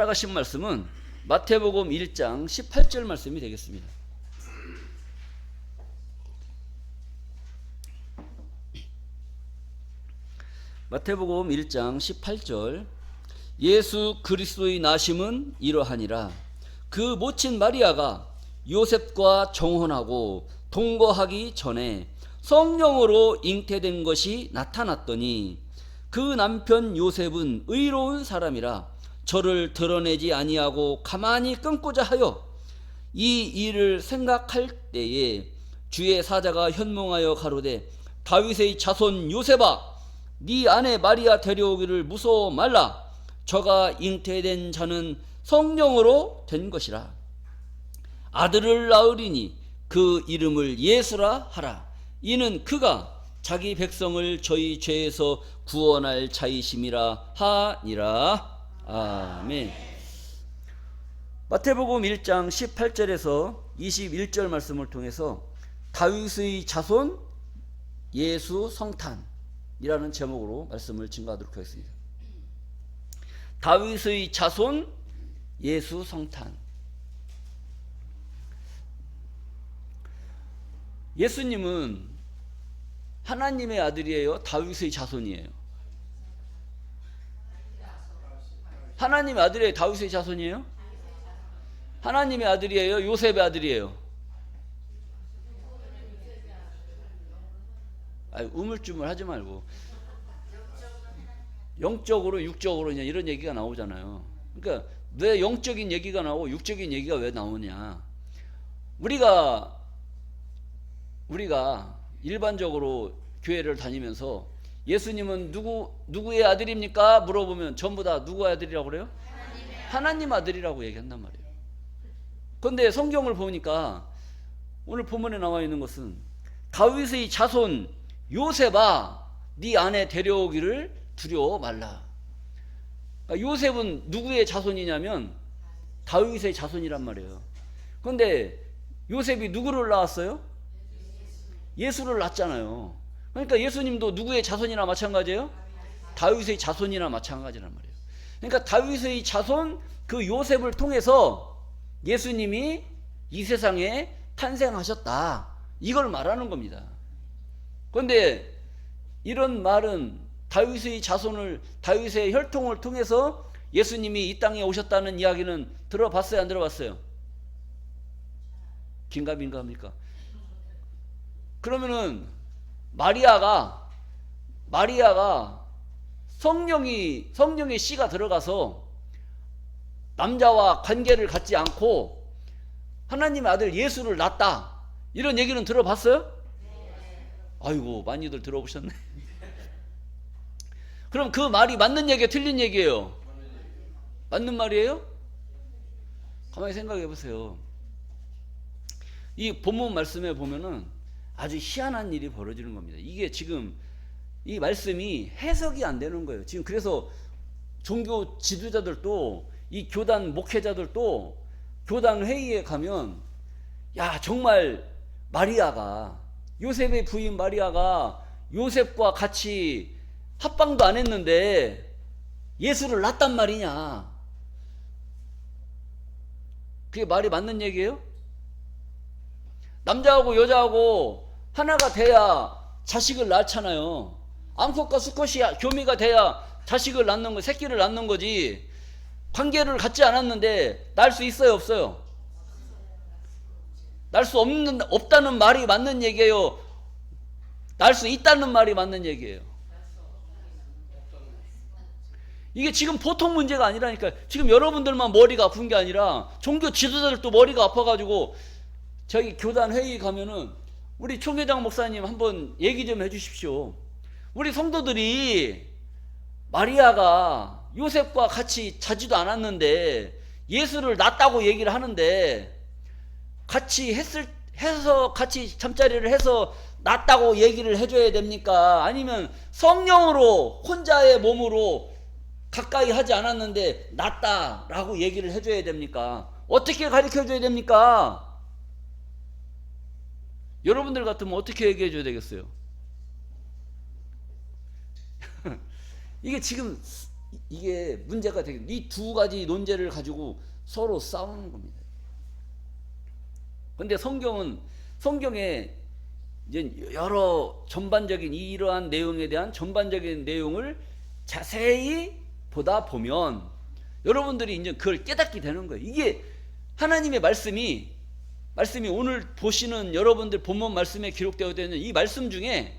따라가신 말씀은 마태복음 1장 18절 말씀이 되겠습니다. 마태복음 1장 18절. 예수 그리스도의 나심은 이러하니라. 그 모친 마리아가 요셉과 정혼하고 동거하기 전에 성령으로 잉태된 것이 나타났더니 그 남편 요셉은 의로운 사람이라 저를 드러내지 아니하고 가만히 끊고자 하여 이 일을 생각할 때에 주의 사자가 현몽하여 가로되 다윗의 자손 요셉아 네 아내 마리아 데려오기를 무서워 말라. 저가 잉태된 자는 성령으로 된 것이라. 아들을 낳으리니 그 이름을 예수라 하라. 이는 그가 자기 백성을 저희 죄에서 구원할 자이심이라 하니라. 아멘. 마태복음 1장 18절에서 21절 말씀을 통해서 다윗의 자손 예수 성탄이라는 제목으로 말씀을 증거하도록 하겠습니다. 다윗의 자손 예수 성탄. 예수님은 하나님의 아들이에요? 다윗의 자손이에요? 하나님의 아들이에요? 다윗의 자손이에요? 하나님의 아들이에요? 요셉의 아들이에요? 우물쭈물 하지 말고 영적으로 육적으로 이런 얘기가 나오잖아요. 그러니까 왜 영적인 얘기가 나오고 육적인 얘기가 왜 나오냐. 우리가 일반적으로 교회를 다니면서 예수님은 누구의 아들입니까? 물어보면 전부 다 누구의 아들이라고 그래요? 하나님 아들이라고 얘기한단 말이에요. 그런데 성경을 보니까 오늘 본문에 나와 있는 것은 다윗의 자손 요셉아 네 아내 데려오기를 두려워 말라. 그러니까 요셉은 누구의 자손이냐면 다윗의 자손이란 말이에요. 그런데 요셉이 누구를 낳았어요? 예수를 낳았잖아요. 그러니까 예수님도 누구의 자손이나 마찬가지예요? 다윗의 자손이나 마찬가지란 말이에요. 그러니까 다윗의 자손 그 요셉을 통해서 예수님이 이 세상에 탄생하셨다, 이걸 말하는 겁니다. 그런데 이런 말은 다윗의 자손을, 다윗의 혈통을 통해서 예수님이 이 땅에 오셨다는 이야기는 들어봤어요, 안 들어봤어요? 긴가민가합니까? 그러면은 마리아가 성령의 씨가 들어가서 남자와 관계를 갖지 않고 하나님의 아들 예수를 낳았다, 이런 얘기는 들어봤어요? 아이고, 많이들 들어보셨네. 그럼 그 말이 맞는 얘기예요, 틀린 얘기예요? 맞는 말이에요? 가만히 생각해 보세요. 이 본문 말씀에 보면은 아주 희한한 일이 벌어지는 겁니다. 이게 지금 이 말씀이 해석이 안 되는 거예요. 지금 그래서 종교 지도자들도, 이 교단 목회자들도 교단 회의에 가면, 야, 정말 마리아가, 요셉의 부인 마리아가 요셉과 같이 합방도 안 했는데 예수를 낳았단 말이냐. 그게 말이 맞는 얘기예요? 남자하고 여자하고 하나가 돼야 자식을 낳잖아요. 암컷과 수컷이 교미가 돼야 자식을 낳는 거, 새끼를 낳는 거지. 관계를 갖지 않았는데 낳을 수 있어요, 없어요? 낳을 수 없다는 말이 맞는 얘기예요? 낳을 수 있다는 말이 맞는 얘기예요? 이게 지금 보통 문제가 아니라니까요. 지금 여러분들만 머리가 아픈 게 아니라 종교 지도자들도 머리가 아파가지고 저기 교단 회의 가면은 우리 총회장 목사님 한번 얘기 좀 해주십시오. 우리 성도들이 마리아가 요셉과 같이 자지도 않았는데 예수를 낳았다고 얘기를 하는데 같이 같이 잠자리를 해서 낳았다고 얘기를 해줘야 됩니까? 아니면 성령으로 혼자의 몸으로 가까이 하지 않았는데 낳았다라고 얘기를 해줘야 됩니까? 어떻게 가르쳐줘야 됩니까? 여러분들 같으면 어떻게 얘기해줘야 되겠어요? 이게 지금 이게 문제가 되게 이 두 가지 논제를 가지고 서로 싸우는 겁니다. 근데 성경에 이제 여러 전반적인 이러한 내용에 대한 전반적인 내용을 자세히 보다 보면 여러분들이 이제 그걸 깨닫게 되는 거예요. 이게 하나님의 말씀이 오늘 보시는 여러분들 본문 말씀에 기록되어 있는 이 말씀 중에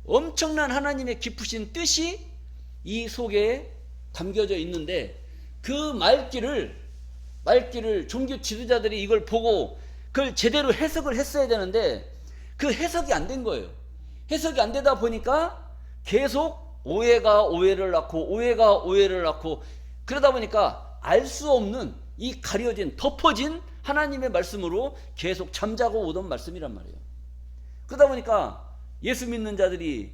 엄청난 하나님의 깊으신 뜻이 이 속에 담겨져 있는데 그 말귀를 종교 지도자들이 이걸 보고 그걸 제대로 해석을 했어야 되는데 그 해석이 안 된 거예요. 해석이 안 되다 보니까 계속 오해가 오해를 낳고 그러다 보니까 알 수 없는 이 가려진 덮어진 하나님의 말씀으로 계속 잠자고 오던 말씀이란 말이에요. 그러다 보니까 예수 믿는 자들이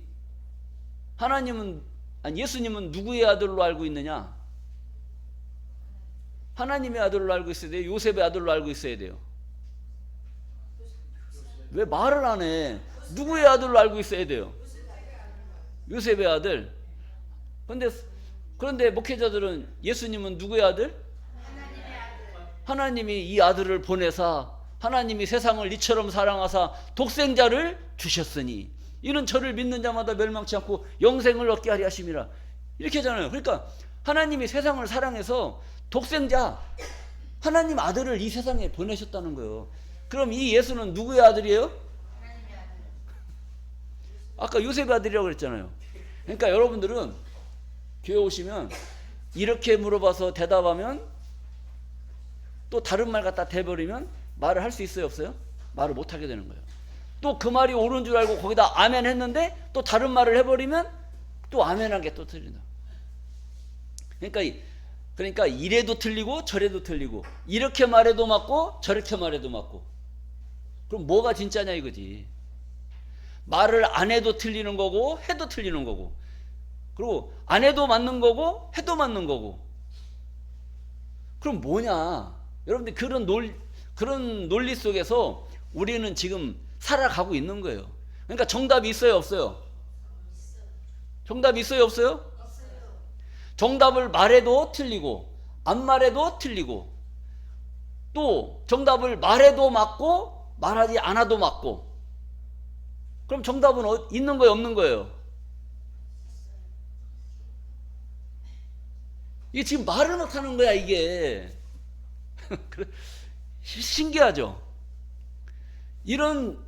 예수님은 누구의 아들로 알고 있느냐? 하나님의 아들로 알고 있어야 돼요? 요셉의 아들로 알고 있어야 돼요? 왜 말을 안 해? 누구의 아들로 알고 있어야 돼요? 요셉의 아들. 그런데 목회자들은 예수님은 누구의 아들? 하나님이 이 아들을 보내사 하나님이 세상을 이처럼 사랑하사 독생자를 주셨으니 이는 저를 믿는 자마다 멸망치 않고 영생을 얻게 하리 하심이라. 이렇게 하잖아요. 그러니까 하나님이 세상을 사랑해서 독생자 하나님 아들을 이 세상에 보내셨다는 거예요. 그럼 이 예수는 누구의 아들이에요? 아까 요셉의 아들이라고 그랬잖아요. 그러니까 여러분들은 교회 오시면 이렇게 물어봐서 대답하면 또 다른 말 갖다 대버리면 말을 할 수 있어요, 없어요? 말을 못 하게 되는 거예요. 또 그 말이 옳은 줄 알고 거기다 아멘 했는데 또 다른 말을 해버리면 또 아멘한 게 또 틀린다. 그러니까 이래도 틀리고 저래도 틀리고 이렇게 말해도 맞고 저렇게 말해도 맞고. 그럼 뭐가 진짜냐 이거지. 말을 안 해도 틀리는 거고 해도 틀리는 거고 그리고 안 해도 맞는 거고 해도 맞는 거고. 그럼 뭐냐. 여러분들 그런 논리 속에서 우리는 지금 살아가고 있는 거예요. 그러니까 정답이 있어요 없어요? 정답이 있어요 없어요? 정답을 말해도 틀리고 안 말해도 틀리고 또 정답을 말해도 맞고 말하지 않아도 맞고. 그럼 정답은 있는 거예요 없는 거예요? 이게 지금 말을 못하는 거야 이게. 신기하죠? 이런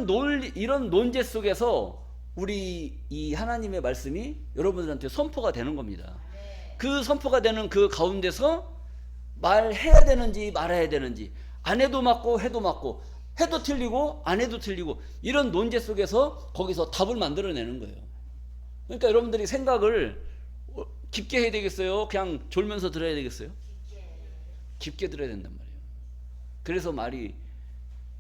논제 속에서 우리 이 하나님의 말씀이 여러분들한테 선포가 되는 겁니다. 그 선포가 되는 그 가운데서 말해야 되는지 말아야 되는지 안 해도 맞고 해도 맞고 해도 틀리고 안 해도 틀리고 이런 논제 속에서 거기서 답을 만들어내는 거예요. 그러니까 여러분들이 생각을 깊게 해야 되겠어요? 그냥 졸면서 들어야 되겠어요? 깊게 들어야 된단 말이에요. 그래서 말이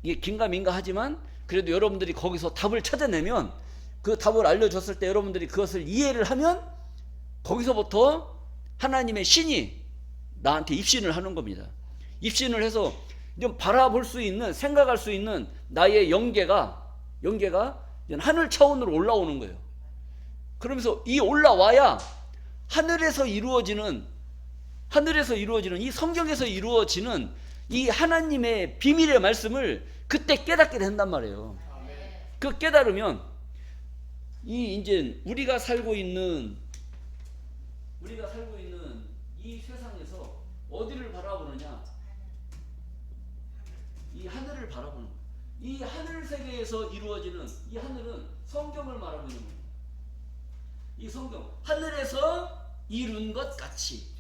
이게 긴가민가 하지만 그래도 여러분들이 거기서 답을 찾아내면 그 답을 알려줬을 때 여러분들이 그것을 이해를 하면 거기서부터 하나님의 신이 나한테 입신을 하는 겁니다. 입신을 해서 좀 바라볼 수 있는 생각할 수 있는 나의 영계가 하늘 차원으로 올라오는 거예요. 그러면서 이 올라와야 하늘에서 이루어지는 이 성경에서 이루어지는 이 하나님의 비밀의 말씀을 그때 깨닫게 된단 말이에요. 그 깨달으면 이제 우리가 살고 있는 이 세상에서 어디를 바라보느냐? 이 하늘을 바라보는 거예요. 이 하늘 세계에서 이루어지는 이 하늘은 성경을 말하고 있는 거예요. 이 성경 하늘에서 이룬 것 같이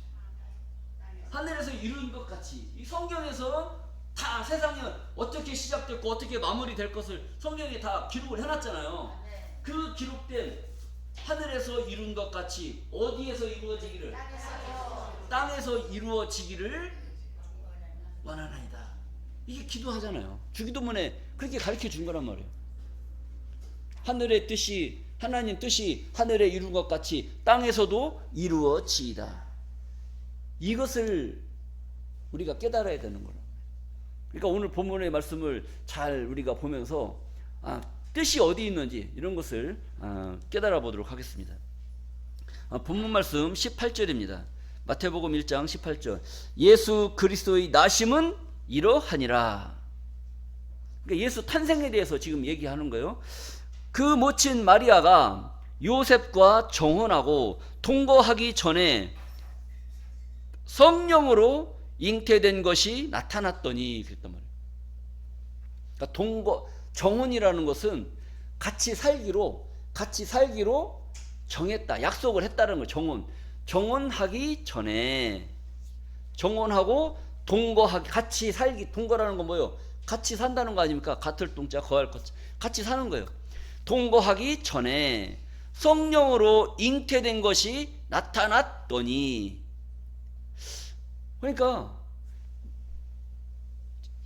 이 성경에서 다 세상이 어떻게 시작됐고 어떻게 마무리될 것을 성경에 다 기록을 해놨잖아요. 그 기록된 하늘에서 이룬 것 같이 어디에서 이루어지기를? 땅에서 이루어지기를 원하나이다. 이게 기도하잖아요. 주기도문에 그렇게 가르쳐 준 거란 말이에요. 하늘의 뜻이 하나님 뜻이 하늘에 이룬 것 같이 땅에서도 이루어지이다. 이것을 우리가 깨달아야 되는 거예요. 그러니까 오늘 본문의 말씀을 잘 우리가 보면서 뜻이 어디 있는지 이런 것을 깨달아 보도록 하겠습니다. 본문 말씀 18절입니다. 마태복음 1장 18절. 예수 그리스도의 나심은 이러하니라. 그러니까 예수 탄생에 대해서 지금 얘기하는 거예요. 그 모친 마리아가 요셉과 정혼하고 동거하기 전에 성령으로 잉태된 것이 나타났더니 그랬단 말이에요. 그러니까 정혼이라는 것은 같이 살기로 정했다, 약속을 했다는 거예요. 정혼하기 전에, 정혼하고 동거하기, 같이 살기. 동거라는 건 뭐예요? 같이 산다는 거 아닙니까? 같을 동자 거할 것, 같이 사는 거예요. 동거하기 전에 성령으로 잉태된 것이 나타났더니, 그러니까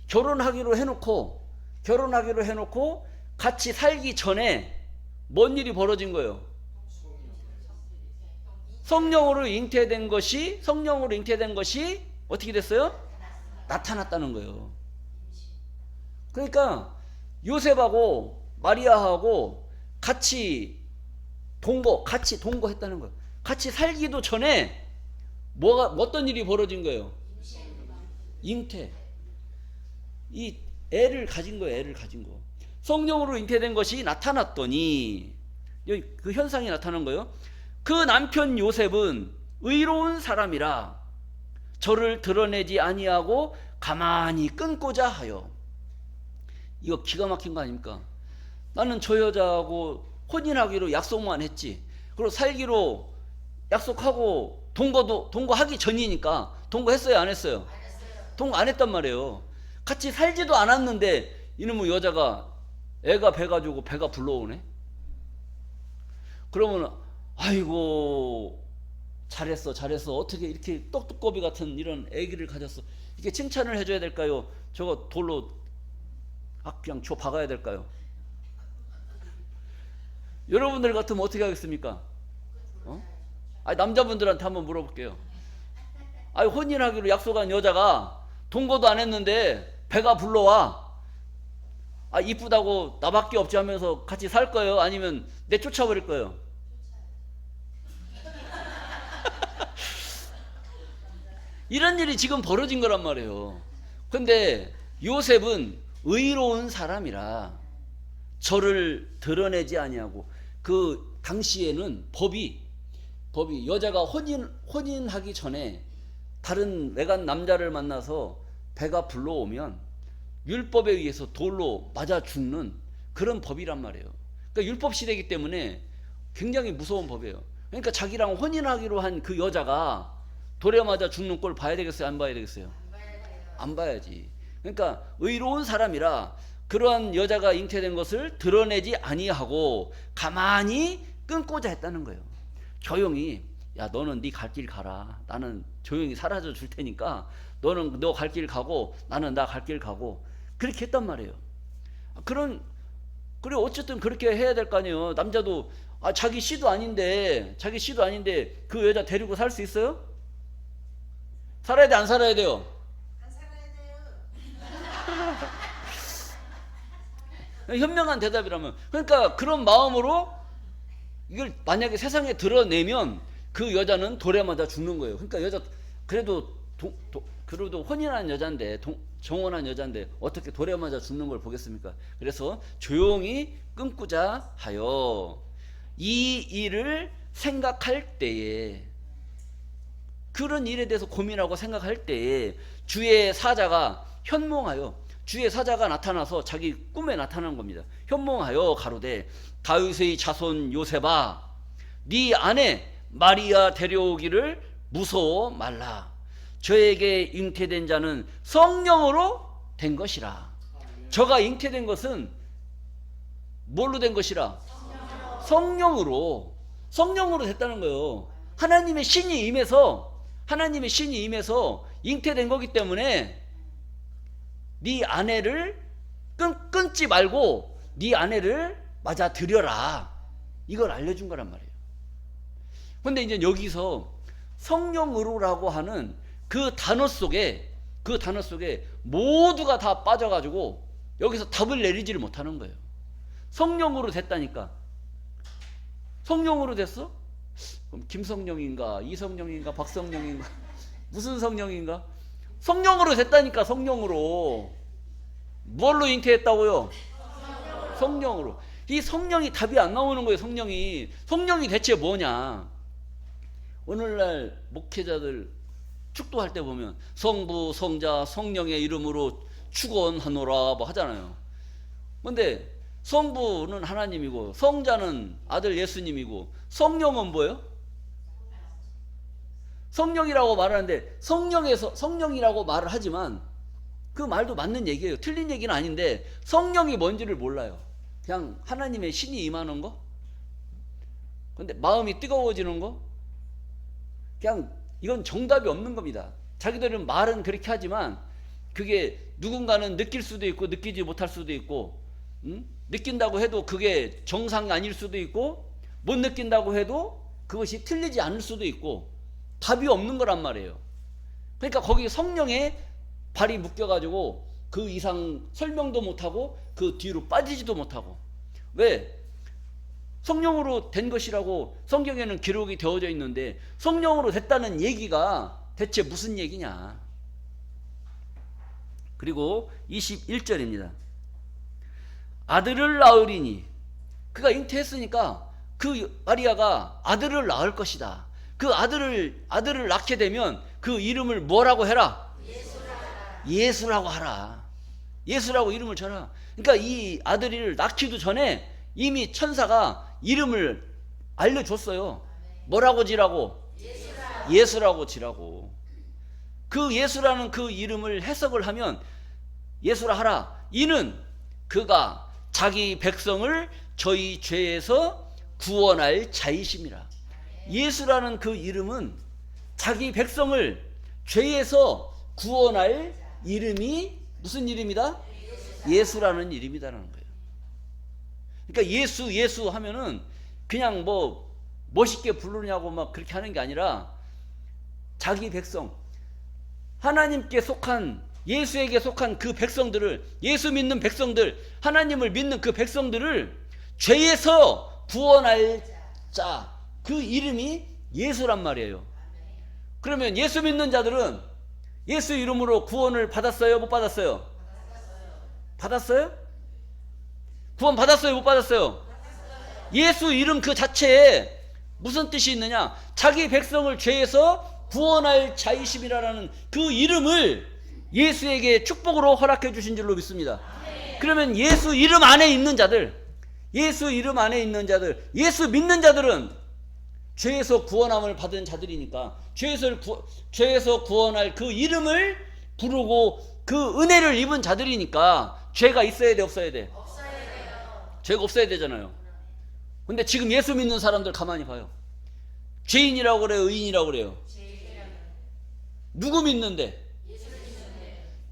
결혼하기로 해놓고 같이 살기 전에 뭔 일이 벌어진 거예요? 성령으로 잉태된 것이 어떻게 됐어요? 나타났다는 거예요. 그러니까 요셉하고 마리아하고 같이 동거했다는 거예요. 같이 살기도 전에 어떤 일이 벌어진 거예요? 잉태. 이 애를 가진 거예요. 성령으로 잉태된 것이 나타났더니, 그 현상이 나타난 거예요. 그 남편 요셉은 의로운 사람이라 저를 드러내지 아니하고 가만히 끊고자 하여. 이거 기가 막힌 거 아닙니까? 나는 저 여자하고 혼인하기로 약속만 했지. 그리고 살기로 약속하고 동거하기 전이니까 동거했어요, 안 했어요? 동거 안 했단 말이에요. 같이 살지도 않았는데 이놈의 여자가 애가 배가지고 배가 불러오네. 그러면 아이고 잘했어 어떻게 이렇게 똑똑거비 같은 이런 애기를 가졌어. 이렇게 칭찬을 해줘야 될까요? 저거 돌로 그냥 줘 박아야 될까요? 여러분들 같으면 어떻게 하겠습니까? 남자분들한테 한번 물어볼게요. 혼인하기로 약속한 여자가 동거도 안 했는데 배가 불러와. 이쁘다고 나밖에 없지 하면서 같이 살 거예요? 아니면 내쫓아버릴 거예요? 이런 일이 지금 벌어진 거란 말이에요. 근데 요셉은 의로운 사람이라 저를 드러내지 아니하고, 그 당시에는 법이 여자가 혼인하기 전에 다른 외간 남자를 만나서 배가 불러오면 율법에 의해서 돌로 맞아 죽는 그런 법이란 말이에요. 그러니까 율법 시대이기 때문에 굉장히 무서운 법이에요. 그러니까 자기랑 혼인하기로 한 그 여자가 돌에 맞아 죽는 꼴 봐야 되겠어요, 안 봐야 되겠어요? 안 봐야지. 그러니까 의로운 사람이라 그러한 여자가 잉태된 것을 드러내지 아니하고 가만히 끊고자 했다는 거예요. 조용히, 야 너는 네 갈 길 가라. 나는 조용히 사라져 줄 테니까 너는 너 갈 길 가고 나는 나 갈 길 가고, 그렇게 했단 말이에요. 그래 어쨌든 그렇게 해야 될 거 아니에요. 남자도 자기 씨도 아닌데 그 여자 데리고 살 수 있어요? 살아야 돼, 안 살아야 돼요? 안 살아야 돼요. 현명한 대답이라면. 그러니까 그런 마음으로 이걸 만약에 세상에 드러내면 그 여자는 돌에 맞아 죽는 거예요. 그러니까 여자 그래도 혼인한 여자인데, 정혼한 여자인데 어떻게 돌에 맞아 죽는 걸 보겠습니까? 그래서 조용히 끊고자 하여 이 일을 생각할 때에, 그런 일에 대해서 고민하고 생각할 때에 주의 사자가 나타나서 자기 꿈에 나타난 겁니다. 현몽하여 가로되 다윗의 자손 요셉아, 네 아내 마리아 데려오기를 무서워 말라. 저에게 잉태된 자는 성령으로 된 것이라. 저가 잉태된 것은 뭘로 된 것이라? 성령으로 됐다는 거예요. 하나님의 신이 임해서 잉태된 거기 때문에 네 아내를 끊지 말고 네 아내를 맞아 들여라. 이걸 알려준 거란 말이에요. 근데 이제 여기서 성령으로라고 하는 그 단어 속에 모두가 다 빠져가지고 여기서 답을 내리지를 못하는 거예요. 성령으로 됐다니까. 성령으로 됐어? 그럼 김성령인가 이성령인가 박성령인가 무슨 성령인가? 성령으로 됐다니까. 성령으로. 뭘로 잉태했다고요? 성령으로. 이 성령이 답이 안 나오는 거예요. 성령이 대체 뭐냐? 오늘날 목회자들 축도할 때 보면 성부 성자 성령의 이름으로 축원하노라 뭐 하잖아요. 근데 성부는 하나님이고 성자는 아들 예수님이고 성령은 뭐예요? 성령이라고 말하는데 성령이라고 말을 하지만 그 말도 맞는 얘기예요. 틀린 얘기는 아닌데 성령이 뭔지를 몰라요. 그냥 하나님의 신이 임하는 거? 근데 마음이 뜨거워지는 거? 그냥 이건 정답이 없는 겁니다. 자기들은 말은 그렇게 하지만 그게 누군가는 느낄 수도 있고 느끼지 못할 수도 있고, 느낀다고 해도 그게 정상이 아닐 수도 있고, 못 느낀다고 해도 그것이 틀리지 않을 수도 있고, 답이 없는 거란 말이에요. 그러니까 거기 성령에 발이 묶여가지고 그 이상 설명도 못하고 그 뒤로 빠지지도 못하고. 왜? 성령으로 된 것이라고 성경에는 기록이 되어져 있는데 성령으로 됐다는 얘기가 대체 무슨 얘기냐. 그리고 21절입니다. 아들을 낳으리니, 그가 잉태했으니까 그 마리아가 아들을 낳을 것이다. 그 아들을 낳게 되면 그 이름을 뭐라고 해라? 예수라고 하라. 예수라고 이름을 쳐라. 그러니까 이 아들을 낳기도 전에 이미 천사가 이름을 알려줬어요. 뭐라고 지라고? 예수라고 지라고. 그 예수라는 그 이름을 해석을 하면 예수라 하라. 이는 그가 자기 백성을 저희 죄에서 구원할 자이심이라. 예수라는 그 이름은 자기 백성을 죄에서 구원할 이름이 무슨 이름이다? 예수라는 이름이다라는 거예요. 그러니까 예수 하면은 그냥 뭐 멋있게 부르냐고 막 그렇게 하는 게 아니라 자기 백성, 하나님께 속한, 예수에게 속한 그 백성들을, 예수 믿는 백성들, 하나님을 믿는 그 백성들을 죄에서 구원할 자, 그 이름이 예수란 말이에요. 그러면 예수 믿는 자들은 예수 이름으로 구원을 받았어요? 못 받았어요? 받았어요? 구원 받았어요? 못 받았어요? 예수 이름 그 자체에 무슨 뜻이 있느냐? 자기 백성을 죄에서 구원할 자이심이라는 그 이름을 예수에게 축복으로 허락해 주신 줄로 믿습니다. 그러면 예수 이름 안에 있는 자들, 예수 믿는 자들은 죄에서 구원함을 받은 자들이니까 죄에서 구원할 그 이름을 부르고 그 은혜를 입은 자들이니까 죄가 있어야 돼, 없어야 돼? 죄가 없어야 되잖아요. 근데 지금 예수 믿는 사람들 가만히 봐요. 죄인이라고 그래요? 의인이라고 그래요? 누구 믿는데?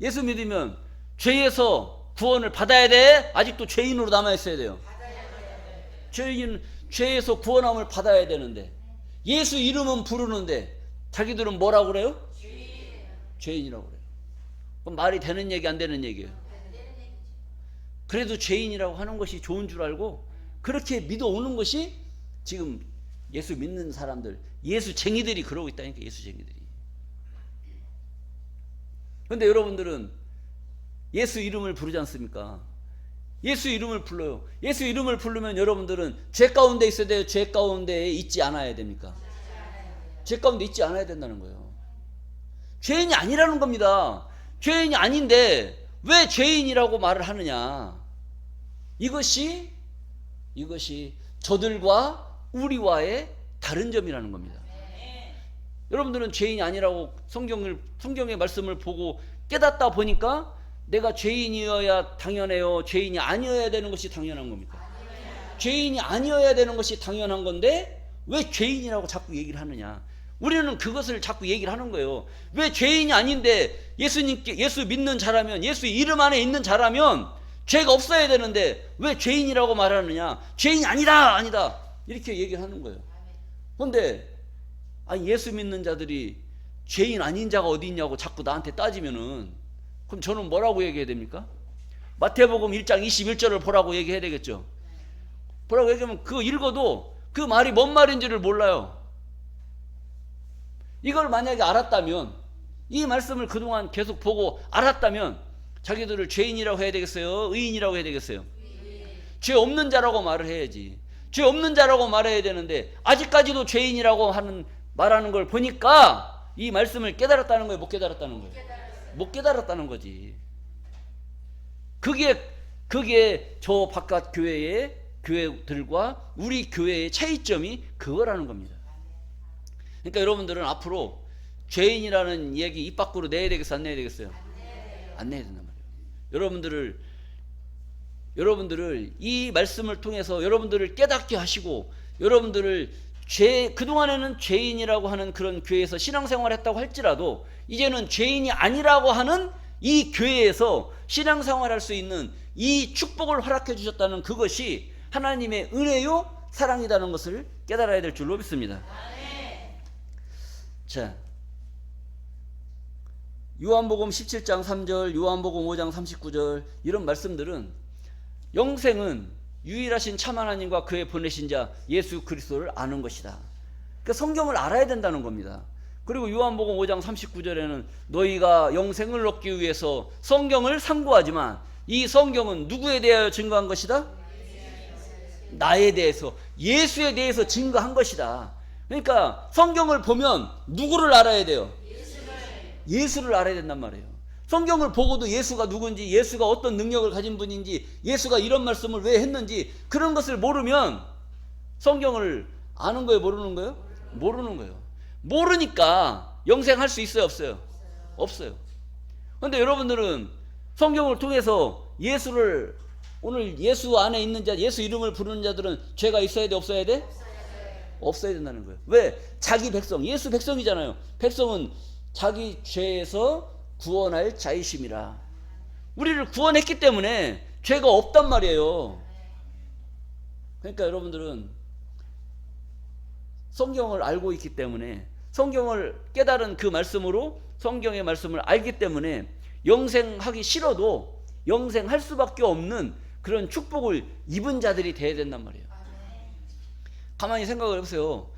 예수 믿으면 죄에서 구원을 받아야 돼? 아직도 죄인으로 남아있어야 돼요? 죄에서 구원함을 받아야 되는데 예수 이름은 부르는데 자기들은 뭐라고 그래요? 죄인이라고 그래요. 그럼 말이 되는 얘기 안 되는 얘기예요? 그래도 죄인이라고 하는 것이 좋은 줄 알고 그렇게 믿어오는 것이 지금 예수 믿는 사람들, 예수쟁이들이 그러고 있다니까. 예수쟁이들이. 그런데 여러분들은 예수 이름을 부르지 않습니까? 예수 이름을 불러요. 예수 이름을 부르면 여러분들은 죄 가운데 있어야 돼요? 죄 가운데 있지 않아야 됩니까? 죄 가운데 있지 않아야 된다는 거예요. 죄인이 아니라는 겁니다. 죄인이 아닌데 왜 죄인이라고 말을 하느냐? 이것이 저들과 우리와의 다른 점이라는 겁니다. 여러분들은 죄인이 아니라고 성경의 말씀을 보고 깨닫다 보니까 내가 죄인이어야 당연해요? 죄인이 아니어야 되는 것이 당연한 겁니까? 죄인이 아니어야 되는 것이 당연한 건데 왜 죄인이라고 자꾸 얘기를 하느냐? 우리는 그것을 자꾸 얘기를 하는 거예요. 왜 죄인이 아닌데 예수 믿는 자라면, 예수 이름 안에 있는 자라면 죄가 없어야 되는데 왜 죄인이라고 말하느냐? 죄인이 아니다 이렇게 얘기를 하는 거예요. 그런데 예수 믿는 자들이 죄인 아닌 자가 어디 있냐고 자꾸 나한테 따지면은 그럼 저는 뭐라고 얘기해야 됩니까? 마태복음 1장 21절을 보라고 얘기해야 되겠죠. 보라고 얘기하면 그거 읽어도 그 말이 뭔 말인지를 몰라요. 이걸 만약에 알았다면, 이 말씀을 그동안 계속 보고 알았다면 자기들을 죄인이라고 해야 되겠어요? 의인이라고 해야 되겠어요? 죄 없는 자라고 말을 해야지. 죄 없는 자라고 말해야 되는데 아직까지도 죄인이라고 말하는 걸 보니까 이 말씀을 깨달았다는 거예요? 못 깨달았다는 거예요? 못 깨달았다는 거지. 그게 저 바깥 교회의 교회들과 우리 교회의 차이점이 그거라는 겁니다. 그러니까 여러분들은 앞으로 죄인이라는 얘기 입 밖으로 내야 되겠어요? 안 내야 되겠어요? 안 내야 된단 말이에요. 여러분들을 이 말씀을 통해서 여러분들을 깨닫게 하시고, 여러분들을 그동안에는 죄인이라고 하는 그런 교회에서 신앙생활을 했다고 할지라도 이제는 죄인이 아니라고 하는 이 교회에서 신앙생활할 수 있는 이 축복을 허락해 주셨다는 그것이 하나님의 은혜요 사랑이라는 것을 깨달아야 될 줄로 믿습니다. 자, 요한복음 17장 3절, 요한복음 5장 39절 이런 말씀들은 영생은 유일하신 참 하나님과 그의 보내신 자 예수 그리스도를 아는 것이다. 그러니까 성경을 알아야 된다는 겁니다. 그리고 요한복음 5장 39절에는 너희가 영생을 얻기 위해서 성경을 상고하지만 이 성경은 누구에 대하여 증거한 것이다? 나에 대해서, 예수에 대해서 증거한 것이다. 그러니까 성경을 보면 누구를 알아야 돼요? 예수를 알아야 된단 말이에요. 성경을 보고도 예수가 누군지, 예수가 어떤 능력을 가진 분인지, 예수가 이런 말씀을 왜 했는지 그런 것을 모르면 성경을 아는 거예요? 모르는 거예요? 모르는 거예요. 모르니까 영생할 수 있어요? 없어요? 없어요. 그런데 여러분들은 성경을 통해서 예수를, 오늘 예수 안에 있는 자, 예수 이름을 부르는 자들은 죄가 있어야 돼? 없어야 돼? 없어야 된다는 거예요. 왜? 자기 백성, 예수 백성이잖아요. 백성은 자기 죄에서 구원할 자이심이라. 우리를 구원했기 때문에 죄가 없단 말이에요. 그러니까 여러분들은 성경을 알고 있기 때문에, 성경을 깨달은 그 말씀으로 성경의 말씀을 알기 때문에 영생하기 싫어도 영생할 수밖에 없는 그런 축복을 입은 자들이 돼야 된단 말이에요. 가만히 생각을 해보세요.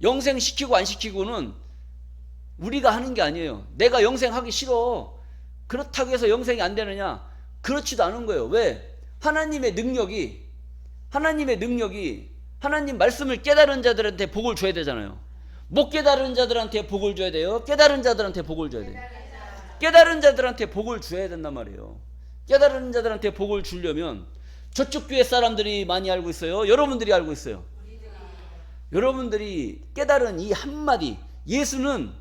영생시키고 안 시키고는 우리가 하는 게 아니에요. 내가 영생하기 싫어, 그렇다고 해서 영생이 안 되느냐? 그렇지도 않은 거예요. 왜? 하나님의 능력이 하나님 말씀을 깨달은 자들한테 복을 줘야 되잖아요. 못 깨달은 자들한테 복을 줘야 돼요? 깨달은 자들한테 복을 줘야 돼요? 깨달은 자들한테 복을 줘야 된단 말이에요. 깨달은 자들한테 복을 주려면 저쪽 교회 사람들이 많이 알고 있어요? 여러분들이 알고 있어요? 여러분들이 깨달은 이 한마디, 예수는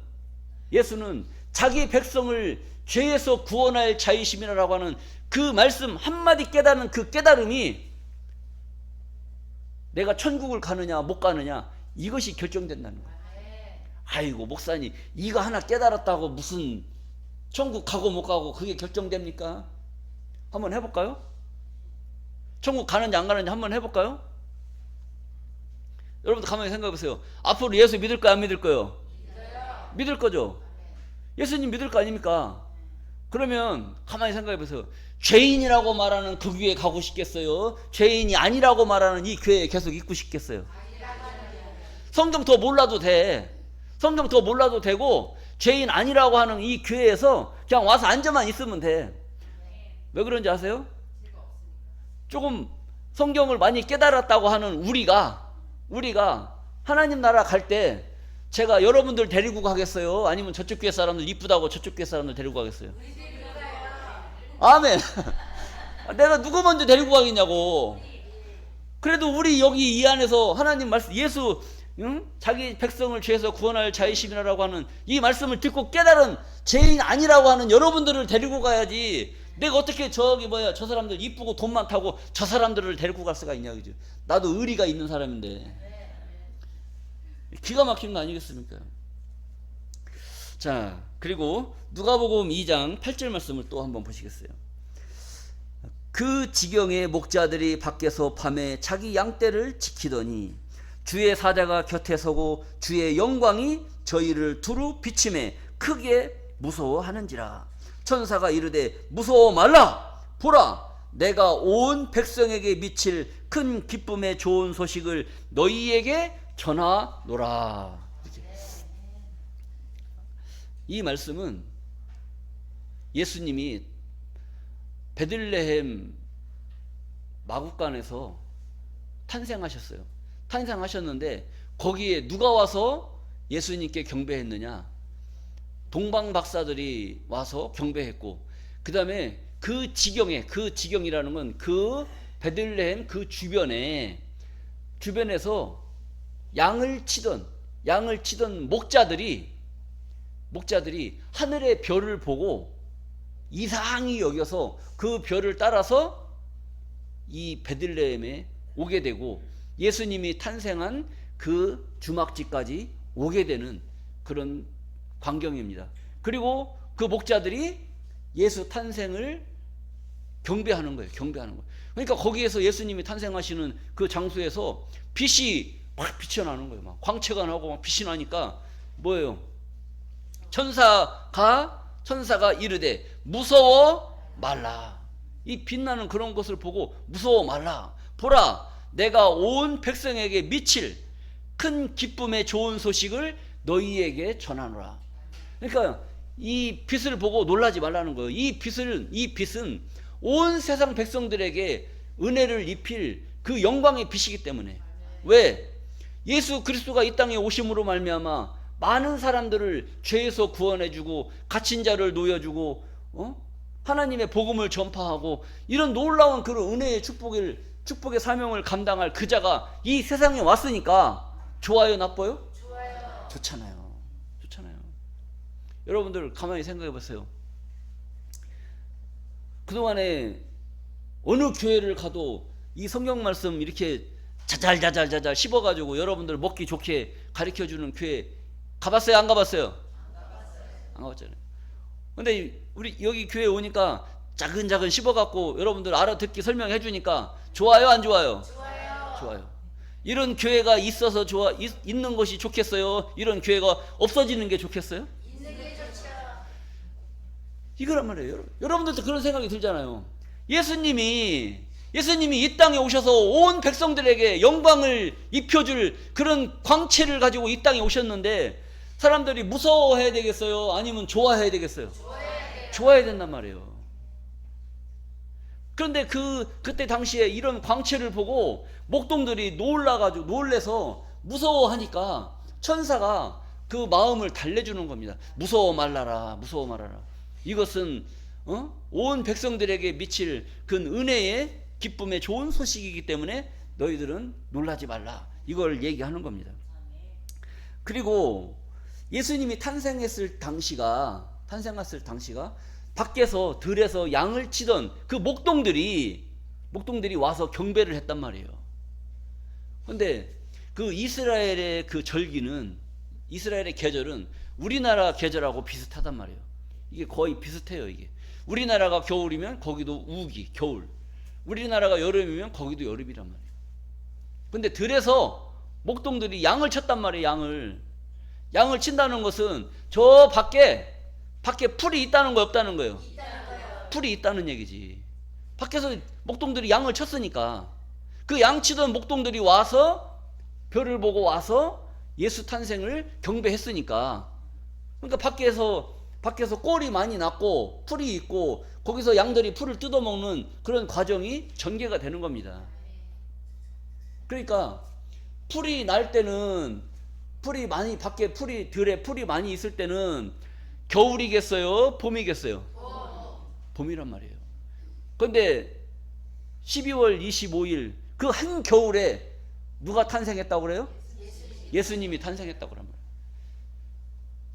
자기 백성을 죄에서 구원할 자이심이라고 하는 그 말씀 한마디 깨달은 그 깨달음이 내가 천국을 가느냐 못 가느냐 이것이 결정된다는 거예요. 아이고 목사님 이거 하나 깨달았다고 무슨 천국 가고 못 가고 그게 결정됩니까? 한번 해볼까요? 천국 가는지 안 가는지 한번 해볼까요? 여러분들 가만히 생각해 보세요. 앞으로 예수 믿을 거야 안 믿을 거예요? 믿을 거죠. 예수님 믿을 거 아닙니까? 그러면 가만히 생각해 보세요. 죄인이라고 말하는 그 교회에 가고 싶겠어요? 죄인이 아니라고 말하는 이 교회에 계속 있고 싶겠어요? 성경 더 몰라도 돼. 성경 더 몰라도 되고 죄인 아니라고 하는 이 교회에서 그냥 와서 앉아만 있으면 돼. 왜 그런지 아세요? 조금 성경을 많이 깨달았다고 하는 우리가 하나님 나라 갈 때 제가 여러분들 데리고 가겠어요? 아니면 저쪽 교회 사람들 이쁘다고 저쪽 교회 사람들 데리고 가겠어요? 아멘. 내가 누구 먼저 데리고 가겠냐고. 그래도 우리 여기 이 안에서 하나님 말씀, 예수 자기 백성을 죄에서 구원할 자이심이라고 하는 이 말씀을 듣고 깨달은 죄인 아니라고 하는 여러분들을 데리고 가야지. 내가 어떻게 저 사람들 이쁘고 돈 많다고 저 사람들을 데리고 갈 수가 있냐, 그죠? 나도 의리가 있는 사람인데. 기가 막힌 거 아니겠습니까? 자, 그리고 누가복음 2장 8절 말씀을 또 한번 보시겠어요? 그 지경의 목자들이 밖에서 밤에 자기 양떼를 지키더니 주의 사자가 곁에 서고 주의 영광이 저희를 두루 비침에 크게 무서워하는지라. 천사가 이르되 무서워 말라. 보라, 내가 온 백성에게 미칠 큰 기쁨의 좋은 소식을 너희에게 전하노라. 이 말씀은 예수님이 베들레헴 마구간에서 탄생하셨어요. 탄생하셨는데 거기에 누가 와서 예수님께 경배했느냐? 동방 박사들이 와서 경배했고, 그 다음에 그 지경이라는 건 그 베들레헴 그 주변에서 양을 치던 목자들이 하늘의 별을 보고 이상히 여겨서 그 별을 따라서 이 베들레헴에 오게 되고 예수님이 탄생한 그 주막지까지 오게 되는 그런 광경입니다. 그리고 그 목자들이 예수 탄생을 경배하는 거예요. 그러니까 거기에서 예수님이 탄생하시는 그 장소에서 빛이 막 빛이 나는 거예요. 막 광채가 나고 막 빛이 나니까 뭐예요? 천사가 이르되 무서워 말라. 이 빛나는 그런 것을 보고 무서워 말라. 보라, 내가 온 백성에게 미칠 큰 기쁨의 좋은 소식을 너희에게 전하노라. 그러니까 이 빛을 보고 놀라지 말라는 거예요. 이 빛은 온 세상 백성들에게 은혜를 입힐 그 영광의 빛이기 때문에. 왜? 예수 그리스도가 이 땅에 오심으로 말미암아 많은 사람들을 죄에서 구원해주고 갇힌 자를 놓여주고 하나님의 복음을 전파하고 이런 놀라운 그런 은혜의 축복의 사명을 감당할 그 자가 이 세상에 왔으니까 좋아요, 나빠요? 좋아요. 좋잖아요. 여러분들 가만히 생각해 보세요. 그동안에 어느 교회를 가도 이 성경 말씀 이렇게 자잘자잘 씹어가지고 여러분들 먹기 좋게 가르쳐주는 교회 가봤어요? 안 가봤어요? 안 가봤잖아요. 근데 우리 여기 교회 오니까 자근자근 씹어갖고 여러분들 알아듣기 설명해 주니까 좋아요, 안 좋아요? 좋아요. 이런 교회가 있어서 있는 것이 좋겠어요? 이런 교회가 없어지는 게 좋겠어요? 있는 게 좋죠. 이거란 말이에요. 여러분들도 그런 생각이 들잖아요. 예수님이 이 땅에 오셔서 온 백성들에게 영광을 입혀줄 그런 광채를 가지고 이 땅에 오셨는데 사람들이 무서워해야 되겠어요? 아니면 좋아해야 되겠어요? 좋아해야 된단 말이에요. 그런데 그때 당시에 이런 광채를 보고 목동들이 놀래서 무서워하니까 천사가 그 마음을 달래주는 겁니다. 무서워 말라라. 이것은 온 백성들에게 미칠 그 은혜의 기쁨의 좋은 소식이기 때문에 너희들은 놀라지 말라. 이걸 얘기하는 겁니다. 그리고 예수님이 탄생했을 당시가 밖에서 들에서 양을 치던 그 목동들이 와서 경배를 했단 말이에요. 그런데 그 이스라엘의 그 이스라엘의 계절은 우리나라 계절하고 비슷하단 말이에요. 이게 거의 비슷해요. 이게 우리나라가 겨울이면 거기도 우기 겨울, 우리나라가 여름이면 거기도 여름이란 말이에요. 근데 들에서 목동들이 양을 쳤단 말이에요. 양을 친다는 것은 저 밖에 풀이 있다는 거 없다는 거예요? 풀이 있다는 얘기지. 밖에서 목동들이 양을 쳤으니까 그 양치던 목동들이 와서 별을 보고 와서 예수 탄생을 경배했으니까, 그러니까 밖에서 꼴이 많이 났고 풀이 있고 거기서 양들이 풀을 뜯어먹는 그런 과정이 전개가 되는 겁니다. 그러니까 풀이 날 때는 밖에 들에 풀이 많이 있을 때는 겨울이겠어요? 봄이겠어요? 봄이란 말이에요. 그런데 12월 25일 그 한겨울에 누가 탄생했다고 그래요? 예수님이 탄생했다고 그런 말이에요.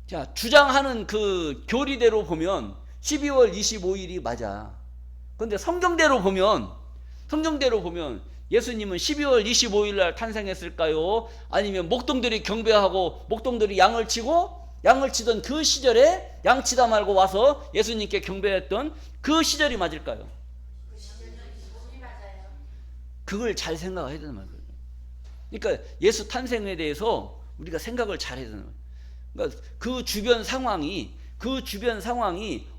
자, 주장하는 그 교리대로 보면 12월 25일이 맞아. 그런데 성경대로 보면 예수님은 12월 25일 날 탄생했을까요? 아니면 목동들이 경배하고 목동들이 양을 치던 그 시절에 양치다 말고 와서 예수님께 경배했던 그 시절이 맞을까요? 그걸 잘 생각해야 되는 말이에요. 그러니까 예수 탄생에 대해서 우리가 생각을 잘 해야 되는 거예요. 그러니까 그 주변 상황이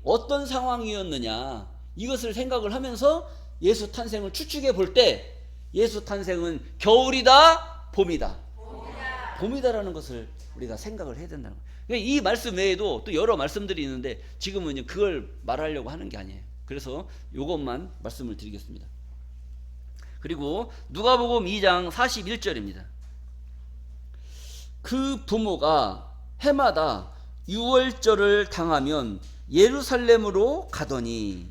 어떤 상황이었느냐, 이것을 생각을 하면서 예수 탄생을 추측해 볼 때 예수 탄생은 겨울이다, 봄이다라는 것을 우리가 생각을 해야 된다는 거예요. 이 말씀 외에도 또 여러 말씀들이 있는데 지금은 그걸 말하려고 하는 게 아니에요. 그래서 이것만 말씀을 드리겠습니다. 그리고 누가복음 2장 41절입니다. 그 부모가 해마다 유월절을 당하면 예루살렘으로 가더니,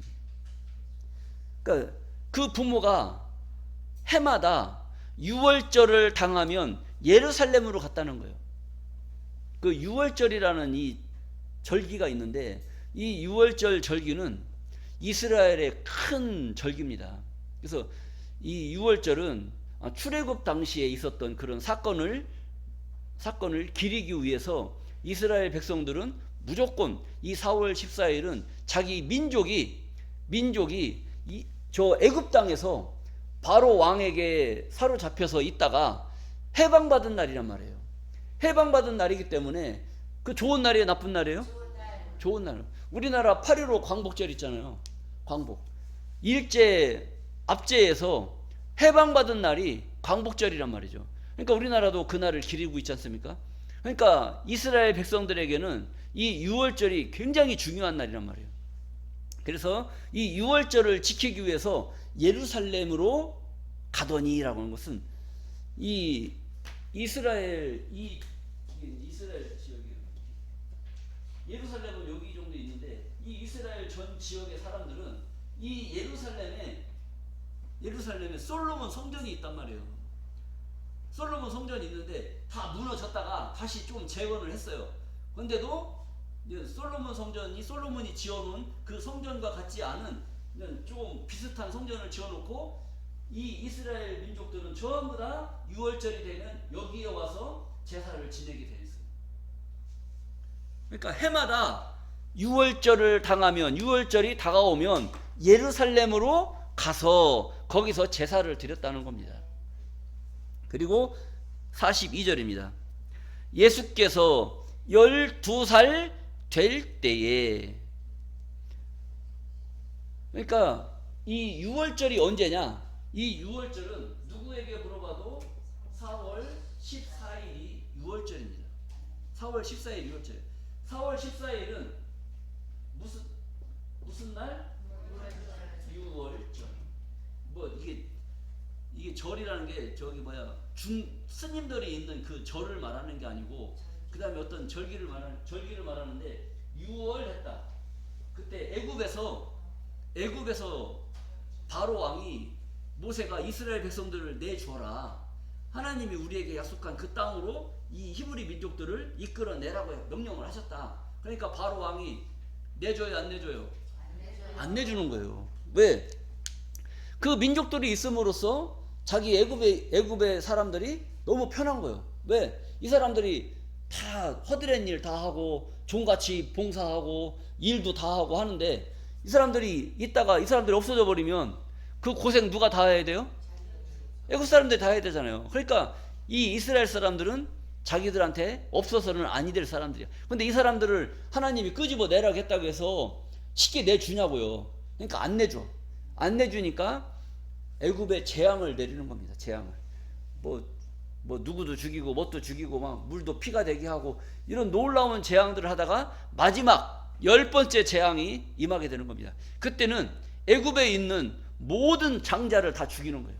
그러니까 그 부모가 해마다 유월절을 당하면 예루살렘으로 갔다는 거예요. 그 유월절이라는 이 절기가 있는데 이 유월절 절기는 이스라엘의 큰 절기입니다. 그래서 이 유월절은 출애굽 당시에 있었던 그런 사건을 기리기 위해서 이스라엘 백성들은 무조건 이 4월 14일은 자기 민족이 저 애굽 땅에서 바로 왕에게 사로잡혀서 있다가 해방받은 날이란 말이에요. 해방받은 날이기 때문에 그 좋은 날이에요, 나쁜 날이에요? 좋은 날. 우리나라 8.15 광복절 있잖아요. 광복. 일제 압제에서 해방받은 날이 광복절이란 말이죠. 그러니까 우리나라도 그 날을 기리고 있지 않습니까? 그러니까 이스라엘 백성들에게는 이 유월절이 굉장히 중요한 날이란 말이에요. 그래서 이 유월절을 지키기 위해서 예루살렘으로 가더니라고 하는 것은 이 이스라엘 지역이에요. 예루살렘은 여기 정도 있는데 이 이스라엘 전 지역의 사람들은 이 예루살렘에 솔로몬 성전이 있단 말이에요. 솔로몬 성전이 있는데 다 무너졌다가 다시 좀 재건을 했어요. 그런데도 솔로몬 성전이 솔로몬이 지어놓은 그 성전과 같지 않은 좀 비슷한 성전을 지어놓고 이 이스라엘 민족들은 전부 다 6월절이 되면 여기에 와서 제사를 지내게 돼 있어요. 그러니까 해마다 6월절을 당하면 6월절이 다가오면 예루살렘으로 가서 거기서 제사를 드렸다는 겁니다. 그리고 42절입니다. 예수께서 12살 될 때에, 그러니까 이 6월절이 언제냐? 이 6월절은 누구에게 물어봐도 4월 14일이 6월절입니다. 4월 14일 6월절. 4월 14일은 무슨 날? 6월절. 뭐 이게 절이라는 게 스님들이 있는 그 절을 말하는 게 아니고 그 다음에 어떤 절기를 말하는데 6월 했다. 그때 애굽에서 바로 왕이 모세가 이스라엘 백성들을 내줘라. 하나님이 우리에게 약속한 그 땅으로 이 히브리 민족들을 이끌어내라고 명령을 하셨다. 그러니까 바로 왕이 내줘요, 안 내줘요? 안 내주는 거예요. 왜? 그 민족들이 있음으로써 자기 애굽의 사람들이 너무 편한 거예요. 왜? 이 사람들이 다 허드렛 일 다 하고 종같이 봉사하고 일도 다 하고 하는데 이 사람들이 있다가 이 사람들이 없어져 버리면 그 고생 누가 다 해야 돼요? 애굽 사람들이 다 해야 되잖아요. 그러니까 이 이스라엘 사람들은 자기들한테 없어서는 아니 될 사람들이야. 근데 이 사람들을 하나님이 끄집어 내라고 했다고 해서 쉽게 내주냐고요. 그러니까 안 내줘. 안 내주니까 애굽에 재앙을 내리는 겁니다. 재앙을. 뭐 누구도 죽이고 뭣도 죽이고 막 물도 피가 되게 하고 이런 놀라운 재앙들을 하다가 마지막 10번째 재앙이 임하게 되는 겁니다. 그때는 애굽에 있는 모든 장자를 다 죽이는 거예요.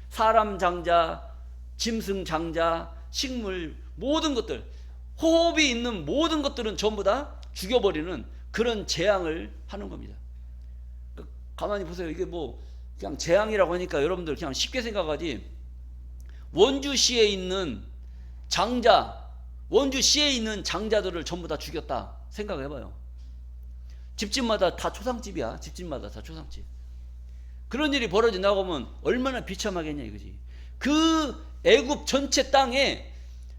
사람 장자, 짐승 장자, 식물, 모든 것들, 호흡이 있는 모든 것들은 전부 다 죽여버리는 그런 재앙을 하는 겁니다. 가만히 보세요. 이게 그냥 재앙이라고 하니까 여러분들 그냥 쉽게 생각하지. 원주시에 있는 장자들을 전부 다 죽였다 생각해봐요. 집집마다 다 초상집이야. 집집마다 다 초상집. 그런 일이 벌어진다고 하면 얼마나 비참하겠냐 이거지. 그 애굽 전체 땅에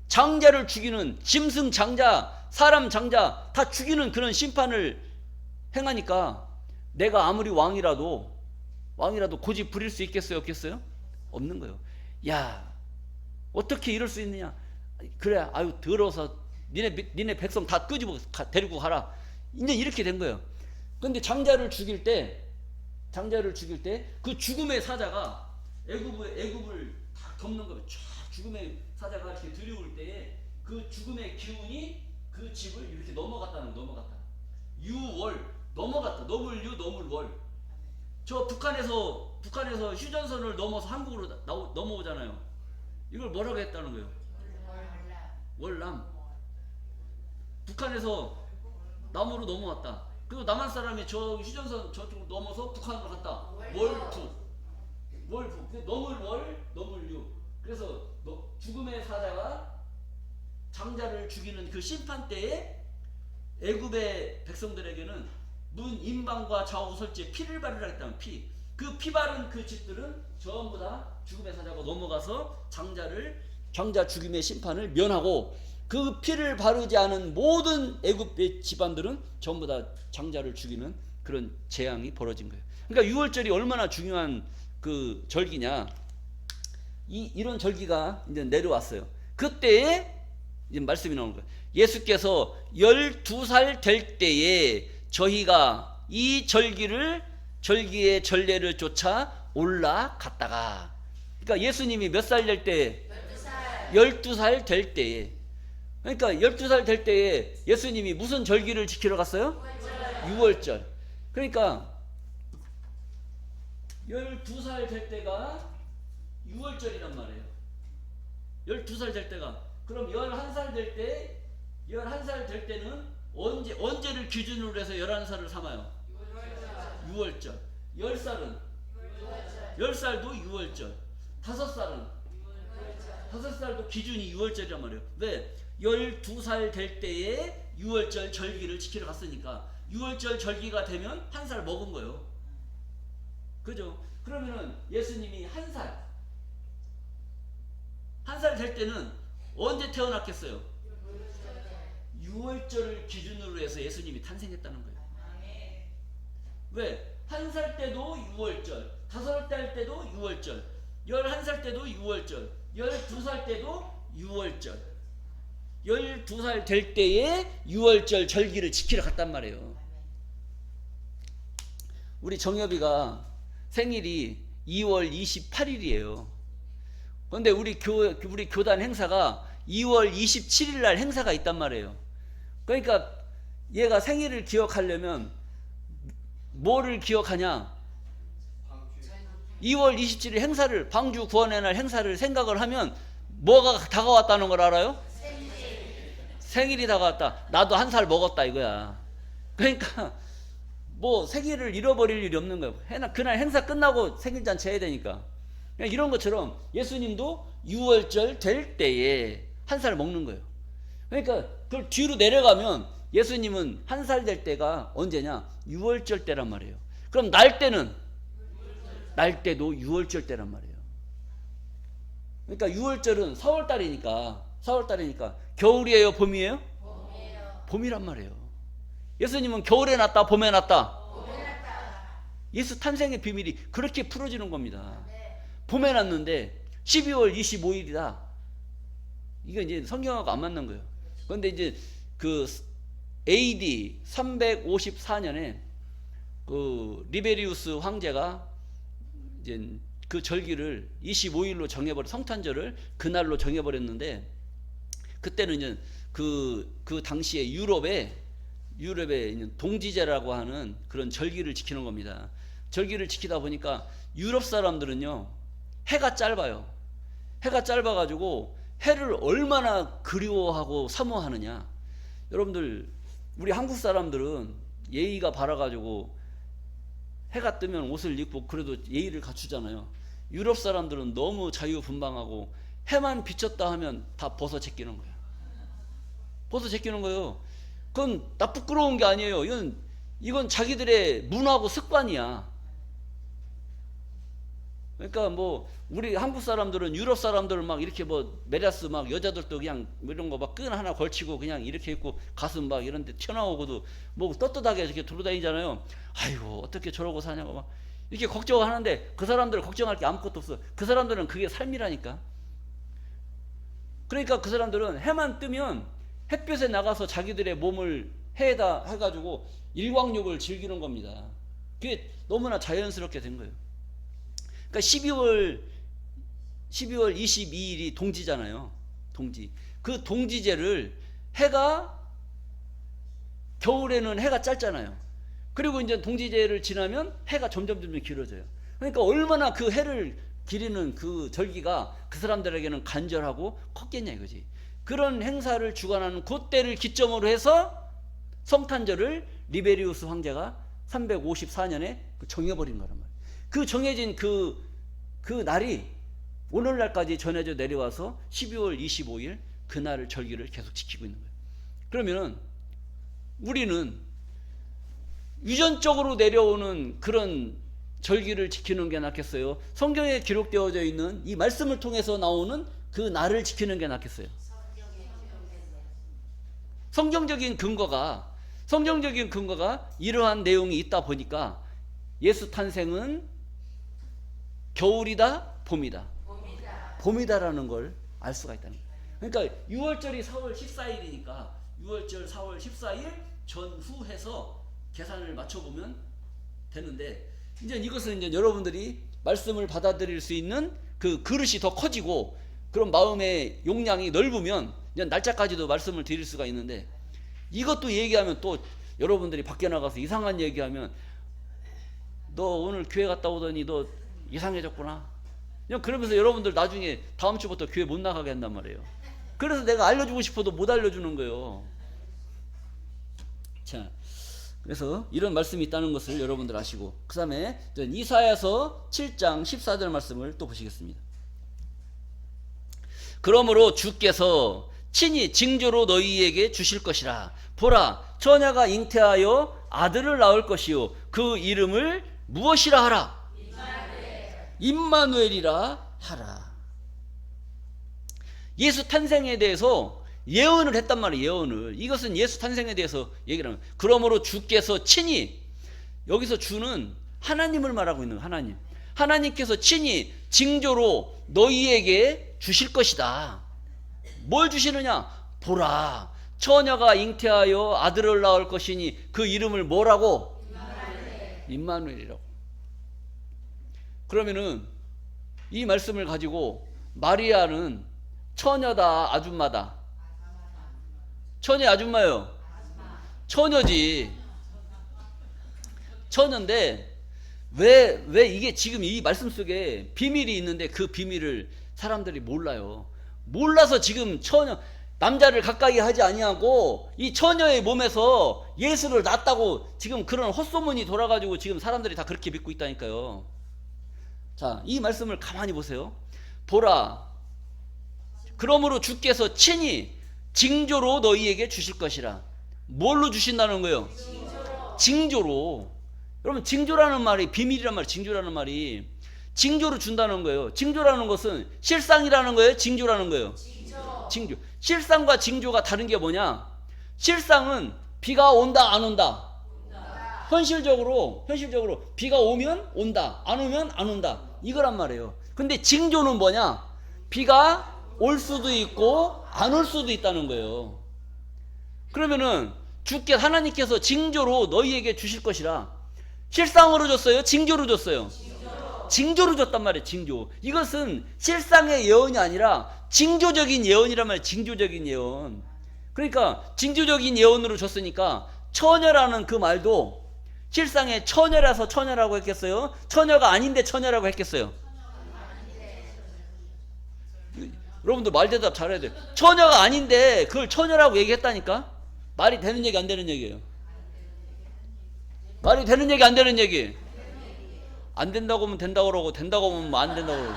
장자를 죽이는, 짐승 장자, 사람 장자 다 죽이는 그런 심판을 행하니까 내가 아무리 왕이라도 고집 부릴 수 있겠어요, 없겠어요? 없는 거예요. 야, 어떻게 이럴 수 있느냐? 그래, 아유 더러워서 니네 백성 다 끄집어 데리고 가라. 이제 이렇게 된 거예요. 그런데 장자를 죽일 때 그 죽음의 사자가 애굽을 다 덮는 거예요. 쫙 죽음의 사자가 이렇게 들이올 때에 그 죽음의 기운이 그 집을 이렇게 넘어갔다는 거, 넘어갔다. 유월 넘어갔다. 넘을 유 넘을 월. 저 북한에서 휴전선을 넘어서 한국으로 넘어오잖아요. 이걸 뭐라고 했다는 거예요? 월남. 북한에서 남으로 넘어왔다. 그리고 남한 사람이 저 휴전선 저쪽으로 넘어서 북한으로 갔다. 월북. 넘을 월, 넘을 유. 그래서 죽음의 사자가 장자를 죽이는 그 심판 때에 애굽의 백성들에게는 문 임방과 좌우 설지에 피를 바르라 했다는 피. 그 피 바른 그 집들은 전부 다 죽음의 사자가 넘어가서 장자 죽임의 심판을 면하고, 그 피를 바르지 않은 모든 애굽의 집안들은 전부 다 장자를 죽이는 그런 재앙이 벌어진 거예요. 그러니까 유월절이 얼마나 중요한 그 절기냐. 이런 절기가 이제 내려왔어요. 그때에 이제 말씀이 나오는 거예요. 예수께서 12살 될 때에 저희가 이 절기의 전례를 쫓아 올라갔다가, 그러니까 예수님이 몇 살 될 때? 12살 될 때에. 그러니까 12살 될 때에 예수님이 무슨 절기를 지키러 갔어요? 유월절. 그러니까 12살 될 때가 유월절이란 말이에요. 12살 될 때가. 그럼 11살 될 때는 언제를 기준으로 해서 11살을 삼아요? 유월절. 10살은? 10살도 유월절. 5살도 기준이 유월절이란 말이에요. 왜? 12살 될 때에 유월절 절기를 지키러 갔으니까 유월절 절기가 되면 한 살 먹은 거예요. 그죠? 그러면은 예수님이 한 살 될 때는 언제 태어났겠어요? 유월절을 기준으로 해서 예수님이 탄생했다는 거예요. 왜? 한 살 때도 유월절, 5살 때도 유월절, 11살 때도 유월절, 12살 때도 유월절. 12살 될 때에 유월절 절기를 지키러 갔단 말이에요. 우리 정엽이가 생일이 2월 28일이에요. 그런데 우리 교단 행사가 2월 27일 날 행사가 있단 말이에요. 그러니까 얘가 생일을 기억하려면 뭐를 기억하냐? 2월 27일 행사를, 방주 구원의 날 행사를 생각을 하면 뭐가 다가왔다는 걸 알아요? 생일이 다가왔다. 나도 한 살 먹었다 이거야. 그러니까 뭐 생일을 잃어버릴 일이 없는 거예요. 그날 행사 끝나고 생일잔치 해야 되니까. 그냥 이런 것처럼 예수님도 유월절 될 때에 한 살 먹는 거예요. 그러니까 그걸 뒤로 내려가면 예수님은 한 살 될 때가 언제냐? 유월절 때란 말이에요. 그럼 날 때도 유월절 때란 말이에요. 그러니까 유월절은 4월달이니까 겨울이에요, 봄이에요? 봄이란 말이에요. 예수님은 겨울에 났다, 봄에 났다? 예수 탄생의 비밀이 그렇게 풀어지는 겁니다. 봄에 났는데 12월 25일이다. 이게 이제 성경하고 안 맞는 거예요. 그런데 이제 그 AD 354년에 그 리베리우스 황제가 이제 그 절기를 25일로 성탄절을 그날로 정해버렸는데, 그때는 이제 그 당시에 유럽에 동지제라고 하는 그런 절기를 지키는 겁니다. 절기를 지키다 보니까 유럽 사람들은요, 해가 짧아요. 해가 짧아가지고 해를 얼마나 그리워하고 사모하느냐. 여러분들, 우리 한국 사람들은 예의가 바라가지고 해가 뜨면 옷을 입고 그래도 예의를 갖추잖아요. 유럽 사람들은 너무 자유분방하고 해만 비쳤다 하면 다 벗어 제끼는 거예요. 벗어 제끼는 거예요. 그건 나 부끄러운 게 아니에요. 이건 자기들의 문화고 습관이야. 그러니까 뭐 우리 한국 사람들은 유럽 사람들은 막 이렇게 뭐 메리아스 막 여자들도 그냥 이런 거 막 끈 하나 걸치고 그냥 이렇게 입고 가슴 막 이런 데 튀어나오고도 뭐 떳떳하게 이렇게 돌아다니잖아요. 아이고 어떻게 저러고 사냐고 막 이렇게 걱정하는데, 그 사람들은 걱정할 게 아무것도 없어. 그 사람들은 그게 삶이라니까. 그러니까 그 사람들은 해만 뜨면 햇볕에 나가서 자기들의 몸을 해에다 해가지고 일광욕을 즐기는 겁니다. 그게 너무나 자연스럽게 된 거예요. 그러니까 12월 22일이 동지잖아요. 동지. 그 동지제를 해가 겨울에는 해가 짧잖아요. 그리고 이제 동지제를 지나면 해가 점점 길어져요. 그러니까 얼마나 그 해를 기리는 그 절기가 그 사람들에게는 간절하고 컸겠냐 이거지. 그런 행사를 주관하는 그때를 기점으로 해서 성탄절을 리베리우스 황제가 354년에 정해버린 거란 말이에요. 그 정해진 그 날이 오늘날까지 전해져 내려와서 12월 25일 그날을 절기를 계속 지키고 있는 거예요. 그러면은 우리는 유전적으로 내려오는 그런 절기를 지키는 게 낫겠어요? 성경에 기록되어져 있는 이 말씀을 통해서 나오는 그 날을 지키는 게 낫겠어요? 성경적인 근거가 이러한 내용이 있다 보니까 예수 탄생은 겨울이다, 봄이다. 봄이다라는 걸 알 수가 있다는 거예요. 그러니까 6월절이 4월 14일이니까 6월절 4월 14일 전후해서 계산을 맞춰보면 되는데, 이제 이것은 이제 여러분들이 말씀을 받아들일 수 있는 그 그릇이 더 커지고 그런 마음의 용량이 넓으면 이제 날짜까지도 말씀을 드릴 수가 있는데, 이것도 얘기하면 또 여러분들이 밖에 나가서 이상한 얘기하면 너 오늘 교회 갔다 오더니 너 이상해졌구나. 그냥 그러면서 여러분들 나중에 다음 주부터 교회 못 나가게 한단 말이에요. 그래서 내가 알려주고 싶어도 못 알려주는 거예요. 자, 그래서 이런 말씀이 있다는 것을 여러분들 아시고, 그 다음에 이사야서 7장 14절 말씀을 또 보시겠습니다. 그러므로 주께서 친히 징조로 너희에게 주실 것이라. 보라, 처녀가 잉태하여 아들을 낳을 것이요 그 이름을 무엇이라 하라? 임마누엘이라 하라. 예수 탄생에 대해서 예언을 했단 말이에요. 예언을. 이것은 예수 탄생에 대해서 얘기를 하면, 그러므로 주께서 친히, 여기서 주는 하나님을 말하고 있는 거예요. 하나님께서 친히 징조로 너희에게 주실 것이다. 뭘 주시느냐? 보라, 처녀가 잉태하여 아들을 낳을 것이니 그 이름을 뭐라고? 임마누엘이라고. 그러면은 이 말씀을 가지고 마리아는 처녀다, 아줌마다? 처녀, 아줌마요? 처녀지. 처녀인데 왜 이게 지금 이 말씀 속에 비밀이 있는데 그 비밀을 사람들이 몰라요. 몰라서 지금 남자를 가까이 하지 아니하고 이 처녀의 몸에서 예수를 낳았다고 지금 그런 헛소문이 돌아가지고 지금 사람들이 다 그렇게 믿고 있다니까요. 자, 이 말씀을 가만히 보세요. 보라, 그러므로 주께서 친히 징조로 너희에게 주실 것이라. 뭘로 주신다는 거예요? 징조로. 여러분, 징조라는 말이, 비밀이란 말이, 징조라는 말이 징조로 준다는 거예요. 징조라는 것은 실상이라는 거예요? 징조라는 거예요? 징조. 실상과 징조가 다른 게 뭐냐? 실상은 비가 온다, 안 온다? 현실적으로 비가 오면 온다, 안 오면 안 온다, 이거란 말이에요. 근데 징조는 뭐냐? 비가 올 수도 있고 안 올 수도 있다는 거예요. 그러면은 하나님께서 징조로 너희에게 주실 것이라. 실상으로 줬어요? 징조로 줬어요? 징조로 줬단 말이에요. 징조. 이것은 실상의 예언이 아니라 징조적인 예언이란 말이에요. 징조적인 예언. 그러니까 징조적인 예언으로 줬으니까 처녀라는 그 말도 실상의 처녀라서 처녀라고 했겠어요? 처녀가 아닌데 처녀라고 했겠어요? 여러분들 말대답 잘해야 돼요. 처녀가 아닌데 그걸 처녀라고 얘기했다니까? 말이 되는 얘기 안 되는 얘기예요? 말이 되는 얘기 안 되는 얘기? 안 된다고 하면 된다고 그러고 된다고 하면 안 된다고 그러고.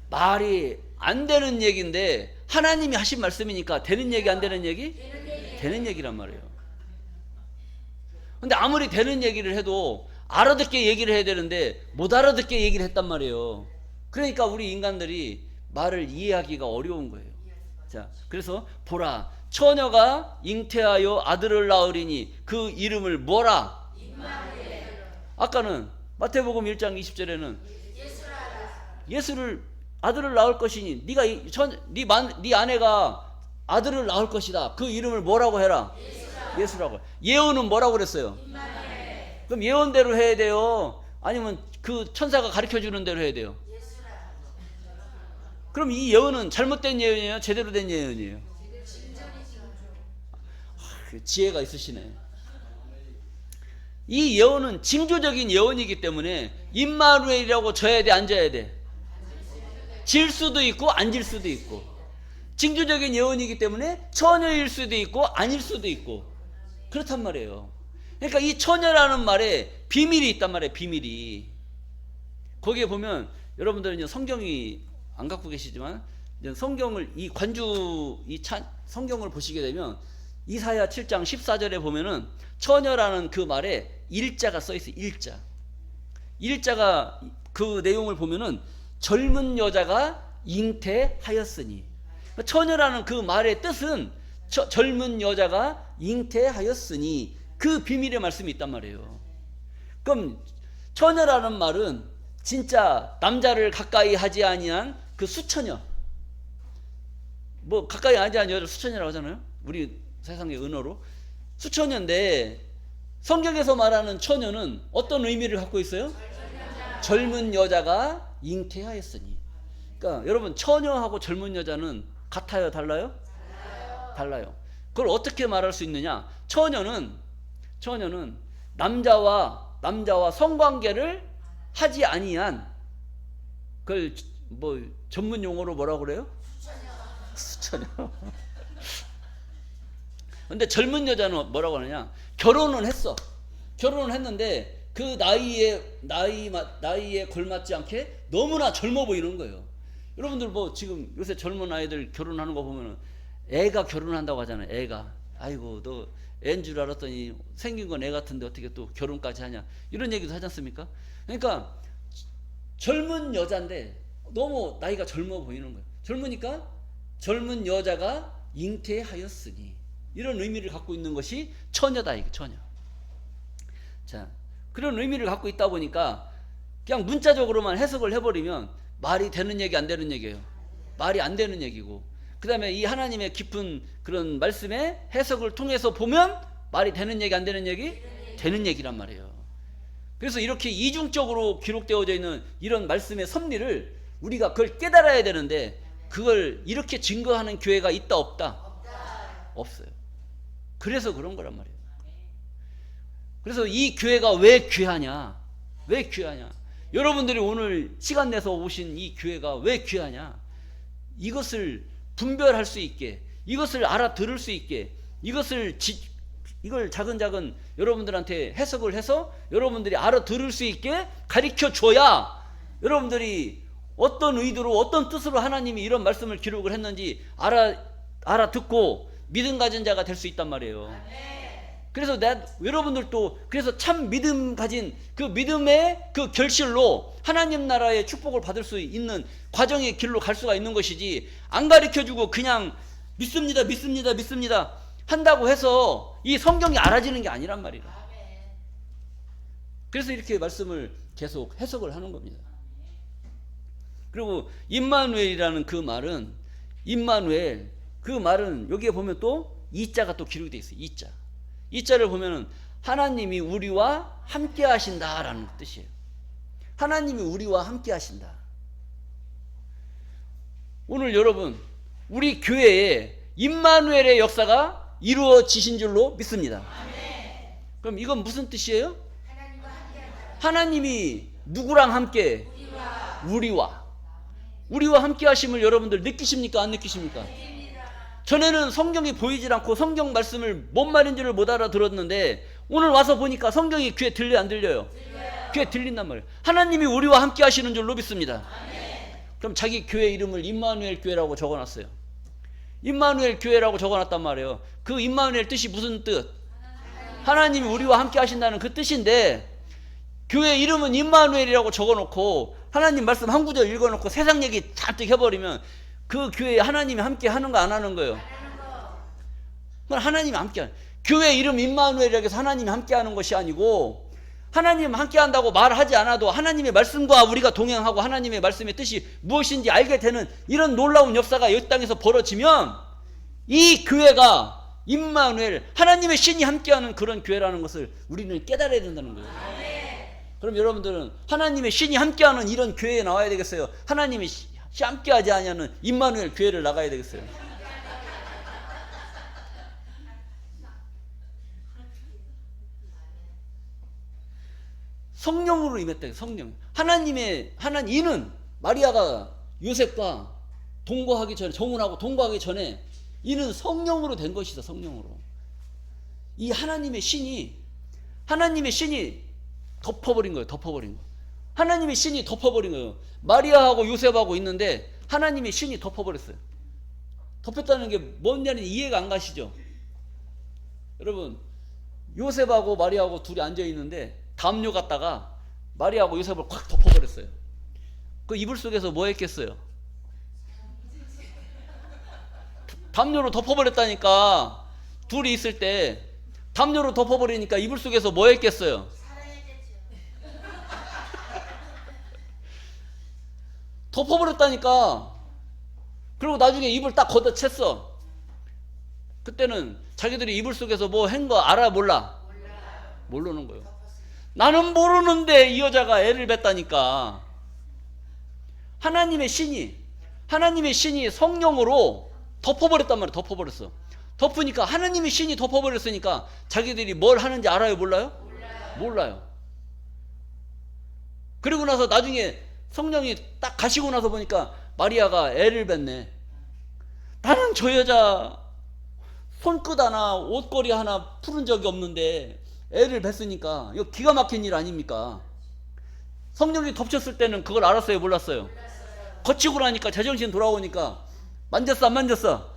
말이 안 되는 얘기인데 하나님이 하신 말씀이니까 되는 얘기 안 되는 얘기? 되는 얘기란 말이에요. 근데 아무리 되는 얘기를 해도 알아듣게 얘기를 해야 되는데 못 알아듣게 얘기를 했단 말이에요. 그러니까 우리 인간들이 말을 이해하기가 어려운 거예요. 자, 그래서 보라, 처녀가 잉태하여 아들을 낳으리니 그 이름을 뭐라? 아까는 마태복음 1장 20절에는 예수를 아들을 낳을 것이니 네 아내가 아들을 낳을 것이다. 그 이름을 뭐라고 해라? 예수라고. 예언은 뭐라고 그랬어요? 그럼 예언대로 해야 돼요? 아니면 그 천사가 가르쳐주는 대로 해야 돼요? 그럼 이 예언은 잘못된 예언이에요? 제대로 된 예언이에요? 지혜가 있으시네. 이 예언은 징조적인 예언이기 때문에 임마누엘이라고 져야 돼, 앉아야 돼? 질 수도 있고 앉을 수도 있고. 징조적인 예언이기 때문에 처녀일 수도 있고 아닐 수도 있고 그렇단 말이에요. 그러니까 이 처녀라는 말에 비밀이 있단 말이에요. 비밀이. 거기에 보면 여러분들은 이제 성경이 안 갖고 계시지만 이제 성경을 이 관주 성경을 보시게 되면 이사야 7장 14절에 보면은 처녀라는 그 말에 일자가 써 있어요. 일자. 일자가 그 내용을 보면은 젊은 여자가 잉태하였으니. 처녀라는 그 말의 뜻은 젊은 여자가 잉태하였으니 그 비밀의 말씀이 있단 말이에요. 그럼 처녀라는 말은 진짜 남자를 가까이 하지 아니한 그 수처녀. 뭐 가까이 하지 아니한 여자를 수처녀라고 하잖아요. 우리 세상의 은어로. 수처녀인데 성경에서 말하는 처녀는 어떤 의미를 갖고 있어요? 젊은 여자가 잉태하였으니. 그러니까 여러분 처녀하고 젊은 여자는 같아요? 달라요? 달라요. 그걸 어떻게 말할 수 있느냐? 처녀는 남자와 성관계를 하지 아니한 그걸 뭐 전문 용어로 뭐라고 그래요? 수처녀. 근데 젊은 여자는 뭐라고 하느냐? 결혼은 했어. 결혼을 했는데 그 나이에 걸맞지 않게 너무나 젊어 보이는 거예요. 여러분들 뭐 지금 요새 젊은 아이들 결혼하는 거 보면은 애가 결혼한다고 하잖아요. 애가. 아이고 너 애인 줄 알았더니 생긴 건 애 같은데 어떻게 또 결혼까지 하냐. 이런 얘기도 하지 않습니까? 그러니까 젊은 여자인데 너무 나이가 젊어 보이는 거예요. 젊으니까 젊은 여자가 잉태하였으니 이런 의미를 갖고 있는 것이 처녀다. 이게 처녀. 자, 그런 의미를 갖고 있다 보니까 그냥 문자적으로만 해석을 해버리면 말이 되는 얘기 안 되는 얘기예요. 말이 안 되는 얘기고, 그 다음에 이 하나님의 깊은 그런 말씀의 해석을 통해서 보면 말이 되는 얘기 안 되는 얘기? 되는 얘기란 말이에요. 그래서 이렇게 이중적으로 기록되어져 있는 이런 말씀의 섭리를 우리가 그걸 깨달아야 되는데 그걸 이렇게 증거하는 교회가 있다 없다? 없어요. 그래서 그런 거란 말이에요. 그래서 이 교회가 왜 귀하냐? 왜 귀하냐? 여러분들이 오늘 시간 내서 오신 이 교회가 왜 귀하냐? 이것을 분별할 수 있게, 이것을 알아들을 수 있게, 이걸 차근차근 여러분들한테 해석을 해서 여러분들이 알아들을 수 있게 가르쳐 줘야 여러분들이 어떤 의도로 어떤 뜻으로 하나님이 이런 말씀을 기록을 했는지 알아듣고 믿음 가진 자가 될 수 있단 말이에요. 그래서 여러분들도 그래서 참 믿음 가진 그 믿음의 그 결실로 하나님 나라의 축복을 받을 수 있는 과정의 길로 갈 수가 있는 것이지, 안 가르쳐주고 그냥 믿습니다 한다고 해서 이 성경이 알아지는 게 아니란 말이에요. 그래서 이렇게 말씀을 계속 해석을 하는 겁니다. 그리고 임마누엘이라는 그 말은, 임마누엘 그 말은 여기에 보면 또 이자가 또 기록이 되어 있어요. 이자를 보면은 하나님이 우리와 함께 하신다라는 뜻이에요. 하나님이 우리와 함께 하신다. 오늘 여러분 우리 교회에 임마누엘의 역사가 이루어지신 줄로 믿습니다. 그럼 이건 무슨 뜻이에요? 하나님이 누구랑 함께? 우리와 함께 하심을 여러분들 느끼십니까? 안 느끼십니까? 전에는 성경이 보이질 않고 성경 말씀을 뭔 말인지를 못 알아들었는데 오늘 와서 보니까 성경이 귀에 들려요? 안 들려요? 귀에 들린단 말이에요. 하나님이 우리와 함께 하시는 줄로 믿습니다. 그럼 자기 교회 이름을 임마누엘 교회라고 적어놨어요. 임마누엘 교회라고 적어놨단 말이에요. 그 임마누엘 뜻이 무슨 뜻? 하나님이 우리와 함께 하신다는 그 뜻인데 교회 이름은 임마누엘이라고 적어놓고 하나님 말씀 한 구절 읽어놓고 세상 얘기 잔뜩 해버리면 그 교회에 하나님이 함께 하는 거 안 하는 거예요? 그럼 하나님이 함께 하는, 교회 이름 임마누엘이라고 해서 하나님이 함께 하는 것이 아니고 하나님 함께 한다고 말하지 않아도 하나님의 말씀과 우리가 동행하고 하나님의 말씀의 뜻이 무엇인지 알게 되는 이런 놀라운 역사가 이 땅에서 벌어지면 이 교회가 임마누엘, 하나님의 신이 함께하는 그런 교회라는 것을 우리는 깨달아야 된다는 거예요. 그럼 여러분들은 하나님의 신이 함께하는 이런 교회에 나와야 되겠어요? 하나님이 함께하지 않냐는 임마누엘 교회를 나가야 되겠어요? 성령으로 임했다. 성령. 이는 마리아가 요셉과 동거하기 전에, 정혼하고 동거하기 전에 이는 성령으로 된 것이다. 성령으로. 이 하나님의 신이 덮어버린 거예요. 덮어버린 거. 하나님의 신이 덮어버린 거예요. 마리아하고 요셉하고 있는데 하나님의 신이 덮어버렸어요. 덮였다는 게 뭔냐는 이해가 안 가시죠? 여러분, 요셉하고 마리아하고 둘이 앉아 있는데 담요 갖다가 마리아하고 요셉을 콱 덮어버렸어요. 그 이불 속에서 뭐 했겠어요? 담요로 덮어버렸다니까. 둘이 있을 때 담요로 덮어버리니까 이불 속에서 뭐 했겠어요? 덮어버렸다니까. 그리고 나중에 이불 딱 걷어챘어. 그때는 자기들이 이불 속에서 뭐 한 거 알아 몰라? 모르는 거예요. 나는 모르는데 이 여자가 애를 뱉다니까. 하나님의 신이 성령으로 덮어버렸단 말이야. 덮어버렸어. 덮으니까 하나님의 신이 덮어버렸으니까 자기들이 뭘 하는지 알아요 몰라요? 몰라요. 그리고 나서 나중에 성령이 딱 가시고 나서 보니까 마리아가 애를 뱉네. 나는 저 여자 손끝 하나 옷걸이 하나 풀은 적이 없는데 애를 뱉으니까 이거 기가 막힌 일 아닙니까? 성령이 덮쳤을 때는 그걸 알았어요 몰랐어요? 거치고 나니까 제정신 돌아오니까 만졌어 안 만졌어?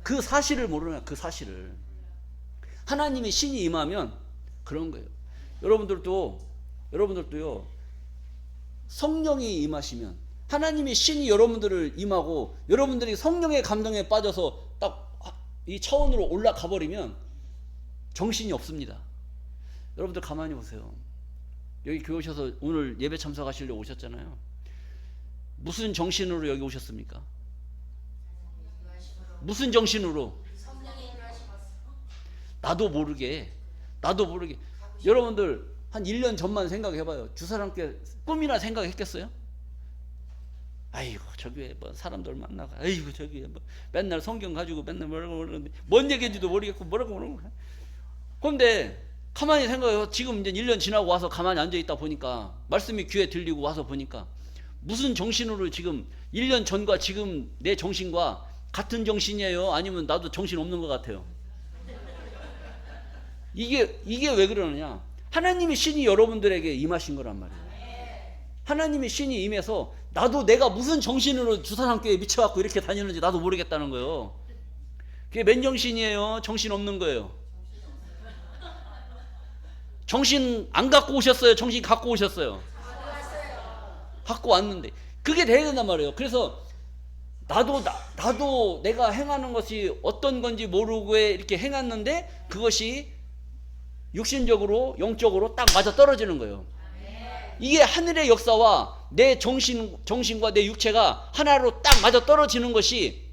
그 사실을 모르는 거야. 그 사실을. 하나님의 신이 임하면 그런 거예요. 여러분들도요, 성령이 임하시면 하나님의 신이 여러분들을 임하고 여러분들이 성령의 감동에 빠져서 딱 이 차원으로 올라가 버리면 정신이 없습니다. 여러분들 가만히 보세요. 여기 교회 오셔서 오늘 예배 참석하시려고 오셨잖아요. 무슨 정신으로 여기 오셨습니까? 무슨 정신으로? 나도 모르게 여러분들 한 1년 전만 생각해봐요. 주사람께 꿈이나 생각했겠어요? 아이고 저기 뭐 사람들 만나가 아이고 저기 뭐 맨날 성경 가지고 맨날 뭐라고 그러는데 뭔 얘기인지도 모르겠고 뭐라고 그러는 거야. 그런데 가만히 생각해요. 지금 이제 1년 지나고 와서 가만히 앉아있다 보니까 말씀이 귀에 들리고 와서 보니까 무슨 정신으로 지금 1년 전과 지금 내 정신과 같은 정신이에요? 아니면 나도 정신 없는 것 같아요? 이게 왜 그러느냐? 하나님의 신이 여러분들에게 임하신 거란 말이에요. 하나님의 신이 임해서 나도 내가 무슨 정신으로 주사람교회에 미쳐갖고 이렇게 다니는지 나도 모르겠다는 거예요. 그게 맨정신이에요? 정신 없는 거예요? 정신 안 갖고 오셨어요? 정신 갖고 오셨어요? 갖고 왔는데 그게 돼야 된단 말이에요. 그래서 나도 내가 행하는 것이 어떤 건지 모르고 이렇게 행했는데 그것이 육신적으로 영적으로 딱 맞아 떨어지는 거예요. 이게 하늘의 역사와 내 정신과 내 육체가 하나로 딱 맞아 떨어지는 것이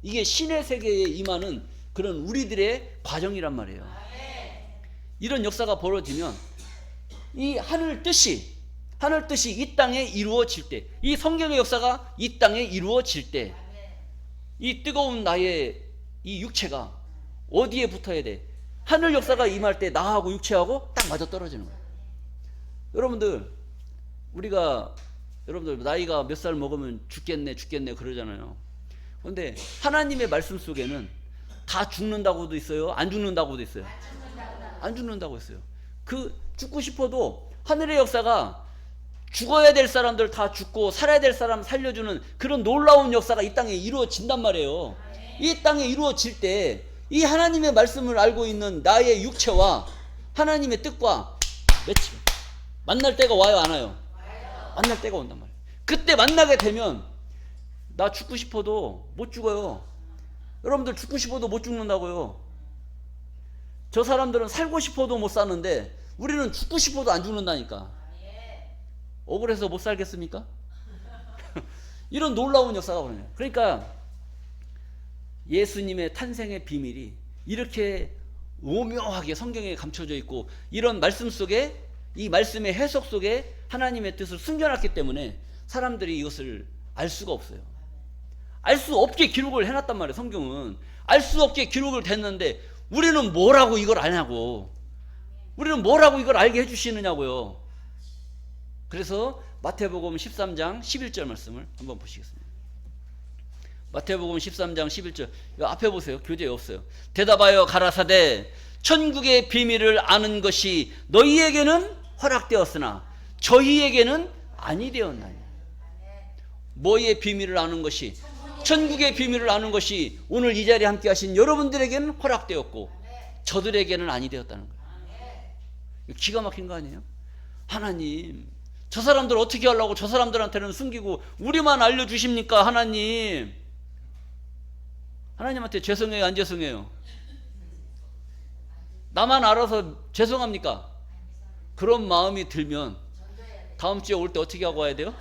이게 신의 세계에 임하는 그런 우리들의 과정이란 말이에요. 이런 역사가 벌어지면 이 하늘 뜻이 이 땅에 이루어질 때, 이 성경의 역사가 이 땅에 이루어질 때, 이 뜨거운 나의 이 육체가 어디에 붙어야 돼? 하늘 역사가 임할 때 나하고 육체하고 딱 맞아 떨어지는 거예요. 여러분들 나이가 몇 살 먹으면 죽겠네 그러잖아요. 그런데 하나님의 말씀 속에는 다 죽는다고도 있어요. 안 죽는다고도 있어요. 안 죽는다고 했어요. 그 죽고 싶어도 하늘의 역사가 죽어야 될 사람들 다 죽고 살아야 될 사람 살려주는 그런 놀라운 역사가 이 땅에 이루어진단 말이에요. 이 땅에 이루어질 때 이 하나님의 말씀을 알고 있는 나의 육체와 하나님의 뜻과 만날 때가 와요 안 와요? 만날 때가 온단 말이에요. 그때 만나게 되면 나 죽고 싶어도 못 죽어요. 여러분들 죽고 싶어도 못 죽는다고요. 저 사람들은 살고 싶어도 못 사는데 우리는 죽고 싶어도 안 죽는다니까. 억울해서 못 살겠습니까? 이런 놀라운 역사가 벌어져요. 그러니까 예수님의 탄생의 비밀이 이렇게 오묘하게 성경에 감춰져 있고 이런 말씀 속에 이 말씀의 해석 속에 하나님의 뜻을 숨겨놨기 때문에 사람들이 이것을 알 수가 없어요. 알 수 없게 기록을 해놨단 말이에요. 성경은 알 수 없게 기록을 됐는데 우리는 뭐라고 이걸 아냐고. 우리는 뭐라고 이걸 알게 해주시느냐고요. 그래서 마태복음 13장 11절 말씀을 한번 보시겠습니다. 마태복음 13장 11절. 이 앞에 보세요. 교재에 없어요. 대답하여 가라사대 천국의 비밀을 아는 것이 너희에게는 허락되었으나 저희에게는 아니 되었나니. 뭐의 비밀을 아는 것이? 천국의 비밀을 아는 것이 오늘 이 자리에 함께 하신 여러분들에게는 허락되었고 저들에게는 아니 되었다는 거예요. 기가 막힌 거 아니에요? 하나님, 저 사람들 어떻게 하려고 저 사람들한테는 숨기고 우리만 알려주십니까? 하나님, 하나님한테 죄송해요, 안 죄송해요? 나만 알아서 죄송합니까? 그런 마음이 들면 다음 주에 올 때 어떻게 하고 와야 돼요?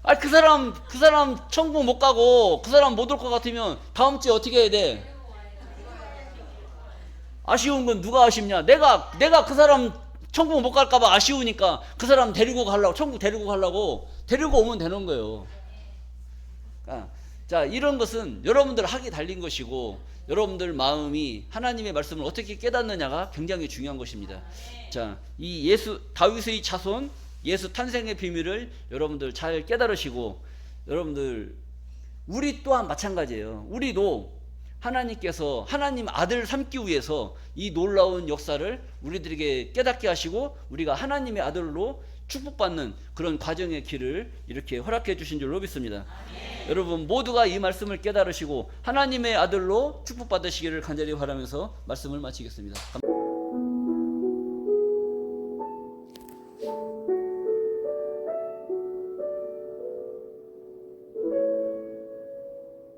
아, 그 사람 천국 못 가고 그 사람 못 올 것 같으면 다음 주에 어떻게 해야 돼? 아쉬운 건 누가 아쉽냐? 내가 그 사람 천국 못 갈까 봐 아쉬우니까 그 사람 데리고 가려고, 천국 데리고 가려고 데리고 오면 되는 거예요. 자, 이런 것은 여러분들 학이 달린 것이고 여러분들 마음이 하나님의 말씀을 어떻게 깨닫느냐가 굉장히 중요한 것입니다. 자, 이 다윗의 자손 예수 탄생의 비밀을 여러분들 잘 깨달으시고, 여러분들 우리 또한 마찬가지예요. 우리도 하나님께서 하나님 아들 삼기 위해서 이 놀라운 역사를 우리들에게 깨닫게 하시고 우리가 하나님의 아들로 축복받는 그런 과정의 길을 이렇게 허락해 주신 줄 믿습니다. 여러분 모두가 이 말씀을 깨달으시고 하나님의 아들로 축복받으시기를 간절히 바라면서 말씀을 마치겠습니다.